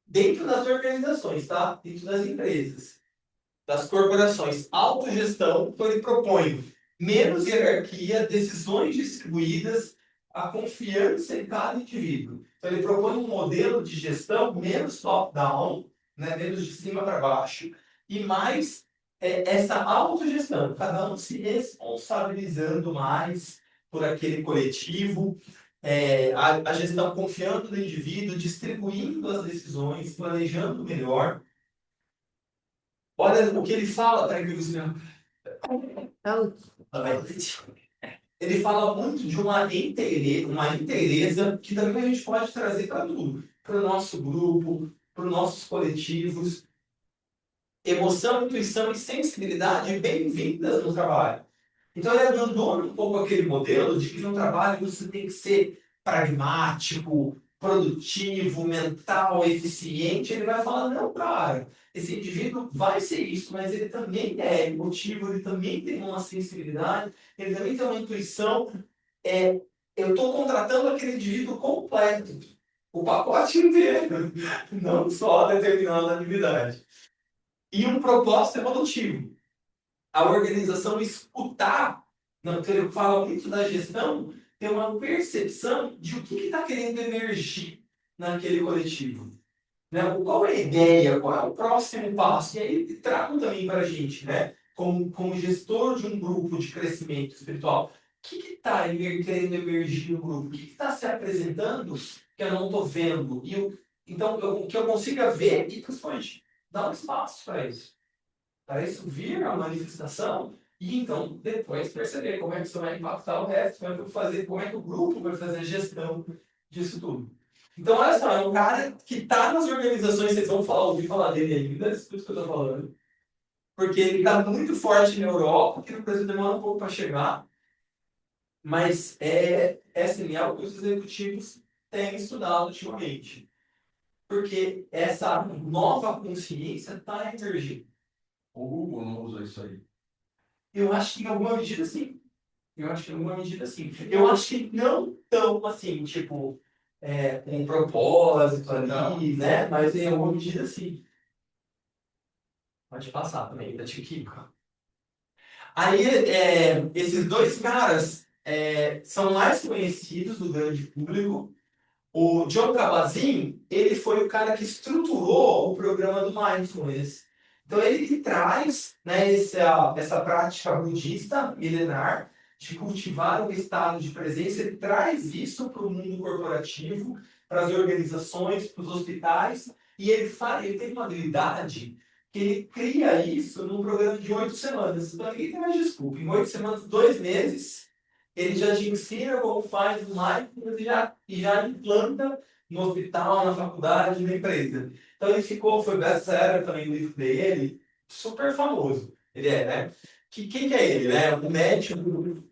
Dentro das organizações, tá? Dentro das empresas, das corporações, autogestão, então ele propõe menos hierarquia, decisões distribuídas, a confiança em cada indivíduo. Então ele propõe um modelo de gestão menos top-down, né, menos de cima para baixo, e mais essa autogestão, cada um se responsabilizando mais por aquele coletivo, a gestão confiando no indivíduo, distribuindo as decisões, planejando melhor. Olha o que ele fala, peraí, ele fala muito de uma inteireza que também a gente pode trazer para tudo, para o nosso grupo, para os nossos coletivos. Emoção, intuição e sensibilidade bem-vindas no trabalho. Então ele abandona um pouco aquele modelo de que no trabalho você tem que ser pragmático, produtivo, mental, eficiente. Ele vai falar, não, cara, esse indivíduo vai ser isso, mas ele também é emotivo, ele também tem uma sensibilidade, ele também tem uma intuição. Eu estou contratando aquele indivíduo completo, o pacote inteiro, não só a determinada atividade. E um propósito evolutivo. A organização escutar, não, que ele fala muito da gestão, ter uma percepção de o que está querendo emergir naquele coletivo. Né? Qual é a ideia? Qual é o próximo passo? E aí tragam também para a gente, né? Como gestor de um grupo de crescimento espiritual, o que está querendo emergir no grupo? O que está se apresentando que eu não estou vendo? Então, que eu consiga ver e, principalmente, dar um espaço para isso. Para isso vir a manifestação e, então, depois perceber como é que isso vai impactar o resto, como é que o grupo vai fazer a gestão disso tudo. Então, olha só, é um cara que está nas organizações, vocês vão ouvir falar dele ainda, isso tudo que eu estou falando. Porque ele está muito forte na Europa, que no Brasil demora um pouco para chegar. Mas é assim, é algo que os executivos têm estudado ultimamente. Porque essa nova consciência está emergindo. O Google não usa isso aí. Eu acho que em alguma medida sim. Eu acho que não tão assim, tipo, com propósito ali, né? Mas em alguma medida sim. Pode passar também, da Tiquica. Aí, esses dois caras são mais conhecidos do grande público. O John Kabat-Zinn, ele foi o cara que estruturou o programa do Mindfulness. Então, ele que traz, né, essa prática budista milenar de cultivar o estado de presença, ele traz isso para o mundo corporativo, para as organizações, para os hospitais, E ele tem uma habilidade que ele cria isso num programa de 8 semanas. Então ninguém tem mais desculpa. Em 8 semanas, 2 meses, ele já te ensina como faz o mindfulness e já implanta no hospital, na faculdade, na empresa. Então ele foi best-seller também o livro dele, super famoso. Ele é, né? Quem que é ele, né? O médico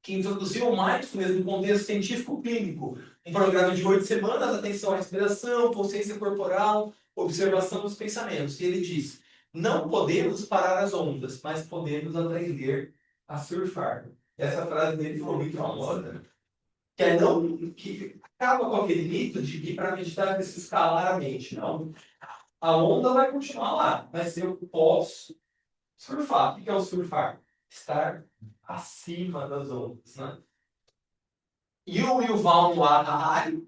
que introduziu o mindfulness no contexto científico clínico. Um programa de 8 semanas, atenção à respiração, consciência corporal, observação dos pensamentos. E ele diz, não podemos parar as ondas, mas podemos aprender a surfar. Essa frase dele foi muito famosa. Que acaba com aquele mito de que para meditar precisa escalar a mente. Não. A onda vai continuar lá, mas eu posso surfar. O que é o surfar? Estar acima das ondas, né? E o Yuval Noah Harari,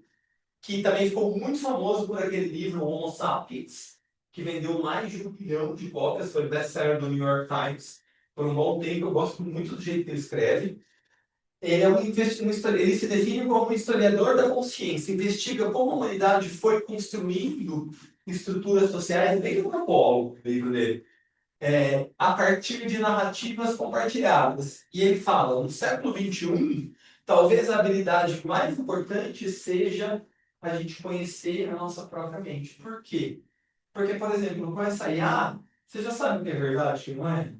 que também ficou muito famoso por aquele livro Homo Sapiens, que vendeu mais de 1 milhão de cópias, foi best-seller do New York Times por um bom tempo. Eu gosto muito do jeito que ele escreve. Ele é ele se define como um historiador da consciência, investiga como a humanidade foi construindo estruturas sociais, bem no antropólogo, o livro dele, a partir de narrativas compartilhadas. E ele fala, no século XXI, talvez a habilidade mais importante seja a gente conhecer a nossa própria mente. Por quê? Porque, por exemplo, com essa IA, você já sabe o que é verdade, o que não é?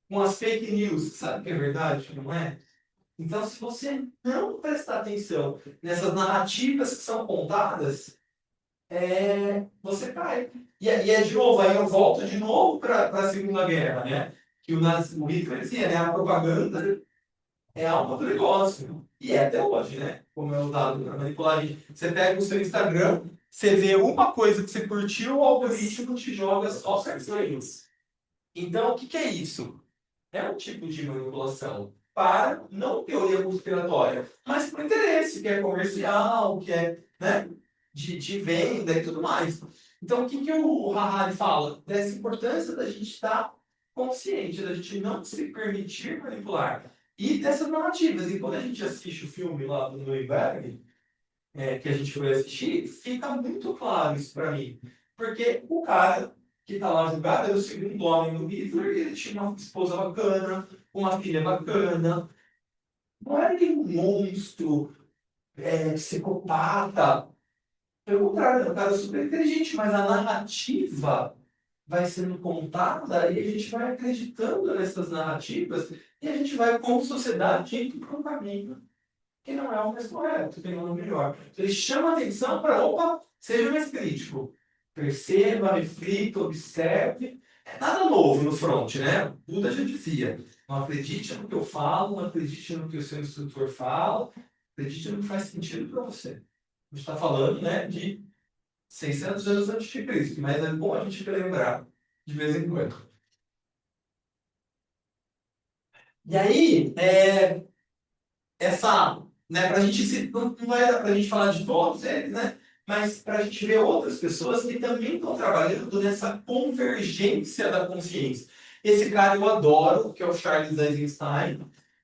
Com as fake news, você sabe o que é verdade, o que não é? Então, se você não prestar atenção nessas narrativas que são contadas, você cai. De novo, aí eu volto de novo para a Segunda Guerra, né? Que o Hitler dizia, né? A propaganda é a alma do negócio. E é até hoje, né? Como é usado para manipular a gente. Você pega o seu Instagram, você vê uma coisa que você curtiu, o algoritmo te joga só certos. Então, o que que é isso? É um tipo de manipulação para, não teoria conspiratória, mas por interesse, que é comercial, que é, né, de venda e tudo mais. Então, o que que o Harari fala? Dessa importância da gente estar consciente, da gente não se permitir manipular. E dessas narrativas. E quando a gente assiste o filme lá do Nuremberg, que a gente foi assistir, fica muito claro isso para mim. Porque o cara que está lá julgado era o segundo homem do Hitler e ele tinha uma esposa bacana, uma filha bacana. Não era nenhum monstro, psicopata. Pelo contrário, era um cara super inteligente, mas a narrativa vai sendo contada e a gente vai acreditando nessas narrativas e a gente vai, como sociedade, indo para um caminho que não é o mais correto, que não é o melhor. Então, ele chama a atenção para, opa, seja mais crítico. Perceba, reflita, observe. É nada novo no front, né? O Buda já dizia, não acredite no que eu falo, não acredite no que o seu instrutor fala, acredite no que faz sentido para você. A gente está falando, né, de 600 anos antes de Cristo, mas é bom a gente relembrar de vez em quando. E aí, né, para a gente não vai dar para a gente falar de todos eles, né? Mas para a gente ver outras pessoas que também estão trabalhando nessa convergência da consciência. Esse cara eu adoro, que é o Charles Eisenstein.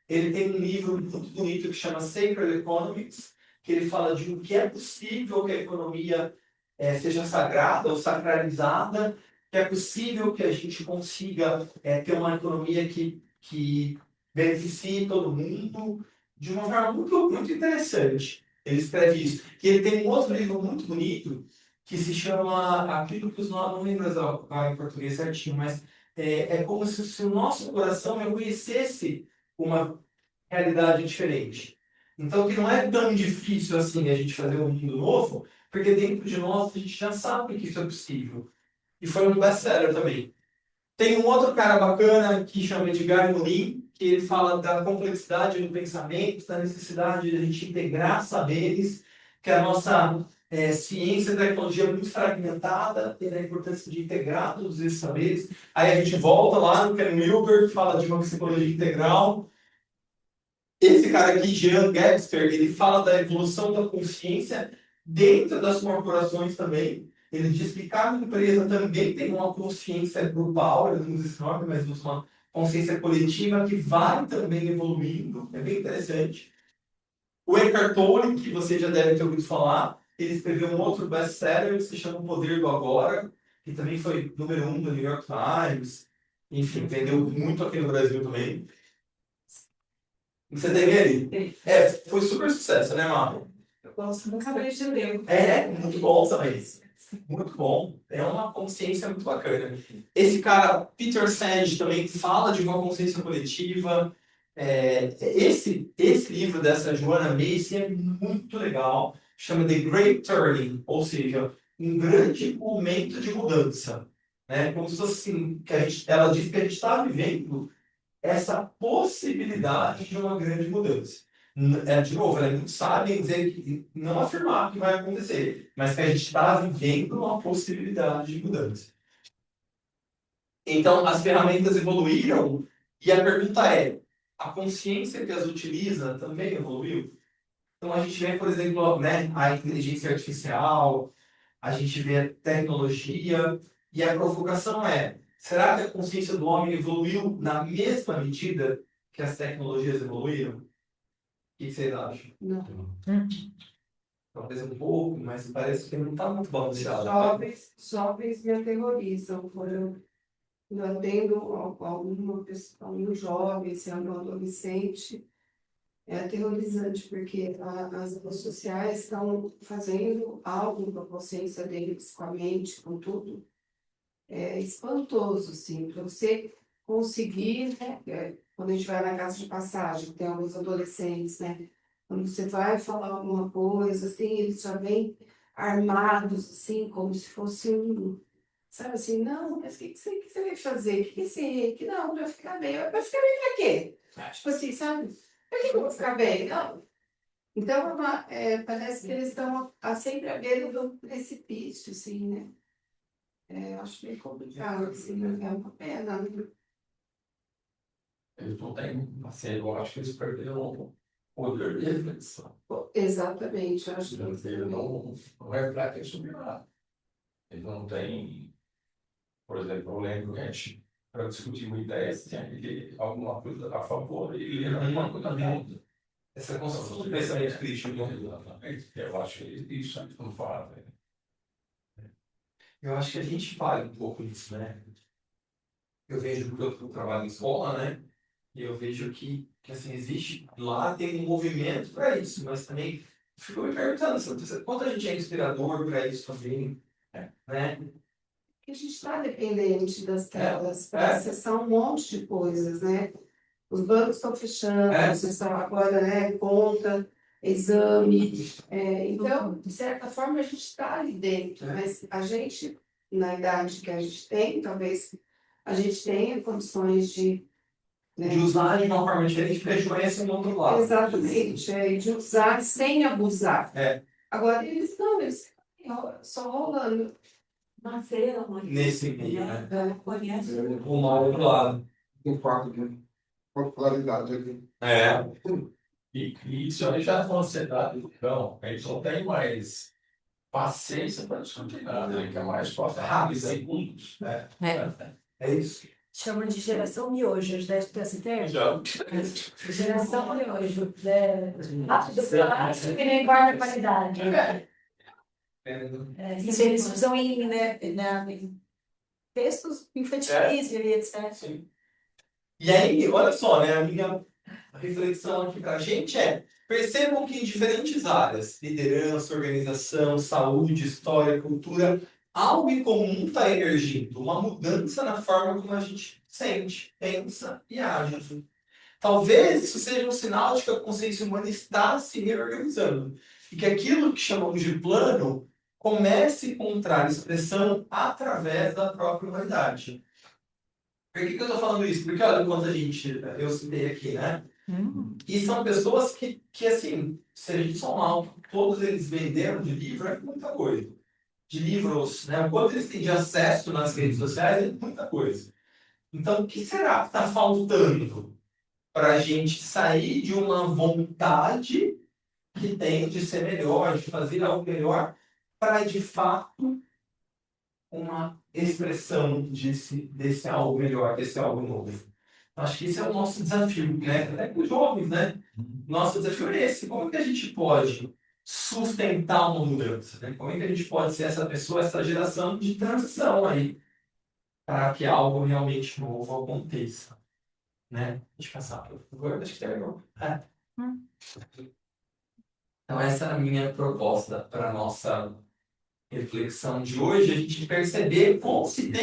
Ele tem um livro muito bonito que chama Sacred Economics, que ele fala de o que é possível que a economia seja sagrada ou sacralizada, que é possível que a gente consiga ter uma economia que beneficie todo mundo, de uma forma muito, muito interessante. Ele escreve isso. Que ele tem um outro livro muito bonito que se chama aquilo que os nomes, não lembro em português certinho, mas é como se o nosso coração reconhecesse uma realidade diferente. Então, que não é tão difícil assim a gente fazer um mundo novo, porque dentro de nós a gente já sabe que isso é possível. E foi um best-seller também. Tem um outro cara bacana que chama Edgar Morin, que ele fala da complexidade do pensamento, da necessidade de a gente integrar saberes, que a nossa ciência e tecnologia é muito fragmentada, e da importância de integrar todos esses saberes. Aí a gente volta lá no Ken Wilber, que fala de uma psicologia integral. Esse cara aqui, Jean Gebster, ele fala da evolução da consciência dentro das corporações também. Ele diz que cada empresa também tem uma consciência grupal, ele não usa esse nome, mas usa uma consciência coletiva que vai também evoluindo. É bem interessante. O Eckhart Tolle, que você já deve ter ouvido falar, ele escreveu um outro best-seller que se chama O Poder do Agora, que também foi número 1 do New York Times. Enfim, vendeu muito aqui no Brasil também. Você tem ele? Tem. Foi super sucesso, né, Marlon? Eu gosto muito de ler. Muito bom também. Muito bom. É uma consciência muito bacana. Esse cara, Peter Senge, também fala de uma consciência coletiva. Esse livro dessa Joanna Macy é muito legal. Chama The Great Turning, ou seja, um grande momento de mudança. Né? Como se fosse assim, ela diz que a gente está vivendo essa possibilidade de uma grande mudança. De novo, ela é muito sábia em dizer que não afirmar que vai acontecer, mas que a gente está vivendo uma possibilidade de mudança. Então, as ferramentas evoluíram e a pergunta é: a consciência que as utiliza também evoluiu? Então, a gente vê, por exemplo, né, a inteligência artificial, a gente vê a tecnologia, e a provocação é: será que a consciência do homem evoluiu na mesma medida que as tecnologias evoluíram? O que vocês acham? Não. Talvez um pouco, mas parece que não está muito balanceado. Jovens me aterrorizam. Quando eu atendo algum jovem, sendo um adolescente, é aterrorizante, porque as redes sociais estão fazendo algo com a consciência deles, com a mente, com tudo. É espantoso, assim, para você conseguir, né? Quando a gente vai na casa de passagem, tem alguns adolescentes, né? Quando você vai falar alguma coisa, assim, eles já vêm armados, assim, como se fosse um, sabe assim, não, mas o que você vai fazer? O que não, vai ficar bem. Vai ficar bem pra quê? Tipo assim, sabe? Pra que eu vou ficar bem? Não. Então, parece que eles estão sempre à beira do precipício, assim, né? Eu acho meio complicado, assim, é uma pena, né? Eles não têm, assim, eu acho que eles perderam o poder de reflexão. Exatamente, eu acho que Eles não refletem sobre nada. Eles não têm, por exemplo, eu lembro que a gente, para discutir uma ideia, tinha que ler alguma coisa a favor e ler alguma coisa contra. Essa construção do pensamento crítico. Exatamente. Eu acho que isso eles não fazem. Eu acho que a gente falha um pouco nisso, né? Eu vejo que eu trabalho em escola, né? E eu vejo que assim, existe lá, tem um movimento para isso, mas também fico me perguntando quanto a gente é inspirador para isso também, né? que a gente está dependente das telas para É. acessar um monte de coisas, né? Os bancos estão fechando, vocês estão agora, né? Conta, exame. Então, de certa forma, a gente está ali dentro, mas a gente, na idade que a gente tem, talvez a gente tenha condições de. Né? De usar de uma forma diferente, porque a gente conhece um outro lado. Exatamente, e de usar sem abusar. É. Agora, eles não, eles só rolando. Nasceram, mas Nesse meio, né? conhece. O mal outro lado. Um quarto de popularidade ali. E isso aí já é uma ansiedade. Então, a gente não tem mais paciência para discutir nada, né? Que é mais rápido, segundos. É isso. Chamam de geração miojo, já desse termo? Já. Geração miojo. Rápido, fácil, que nem guarda qualidade. Isso eles usam em textos infantis e etc. Sim. E aí, olha só, né? A minha reflexão aqui para a gente percebam que em diferentes áreas, liderança, organização, saúde, história, cultura, algo em comum está emergindo, uma mudança na forma como a gente sente, pensa e age. Talvez isso seja um sinal de que a consciência humana está se reorganizando e que aquilo que chamamos de plano comece a encontrar expressão através da própria humanidade. Por que eu estou falando isso? Porque olha quanta gente eu citei aqui, né? E são pessoas que, assim, se a gente somar o que todos eles venderam de livro, é muita coisa. De livros, né? O quanto eles têm de acesso nas redes sociais é muita coisa. Então, o que será que está faltando para a gente sair de uma vontade que tem de ser melhor, de fazer algo melhor, para, de fato, uma expressão desse algo melhor, desse algo novo? Acho que esse é o nosso desafio, né? Até com os jovens, né? Nosso desafio é esse. Como que a gente pode sustentar uma mudança, né? Como é que a gente pode ser essa pessoa, essa geração de transição aí, para que algo realmente novo aconteça, né? Deixa eu passar, por favor, acho que terminou. Então, essa é a minha proposta para a nossa reflexão de hoje, a gente perceber como se tem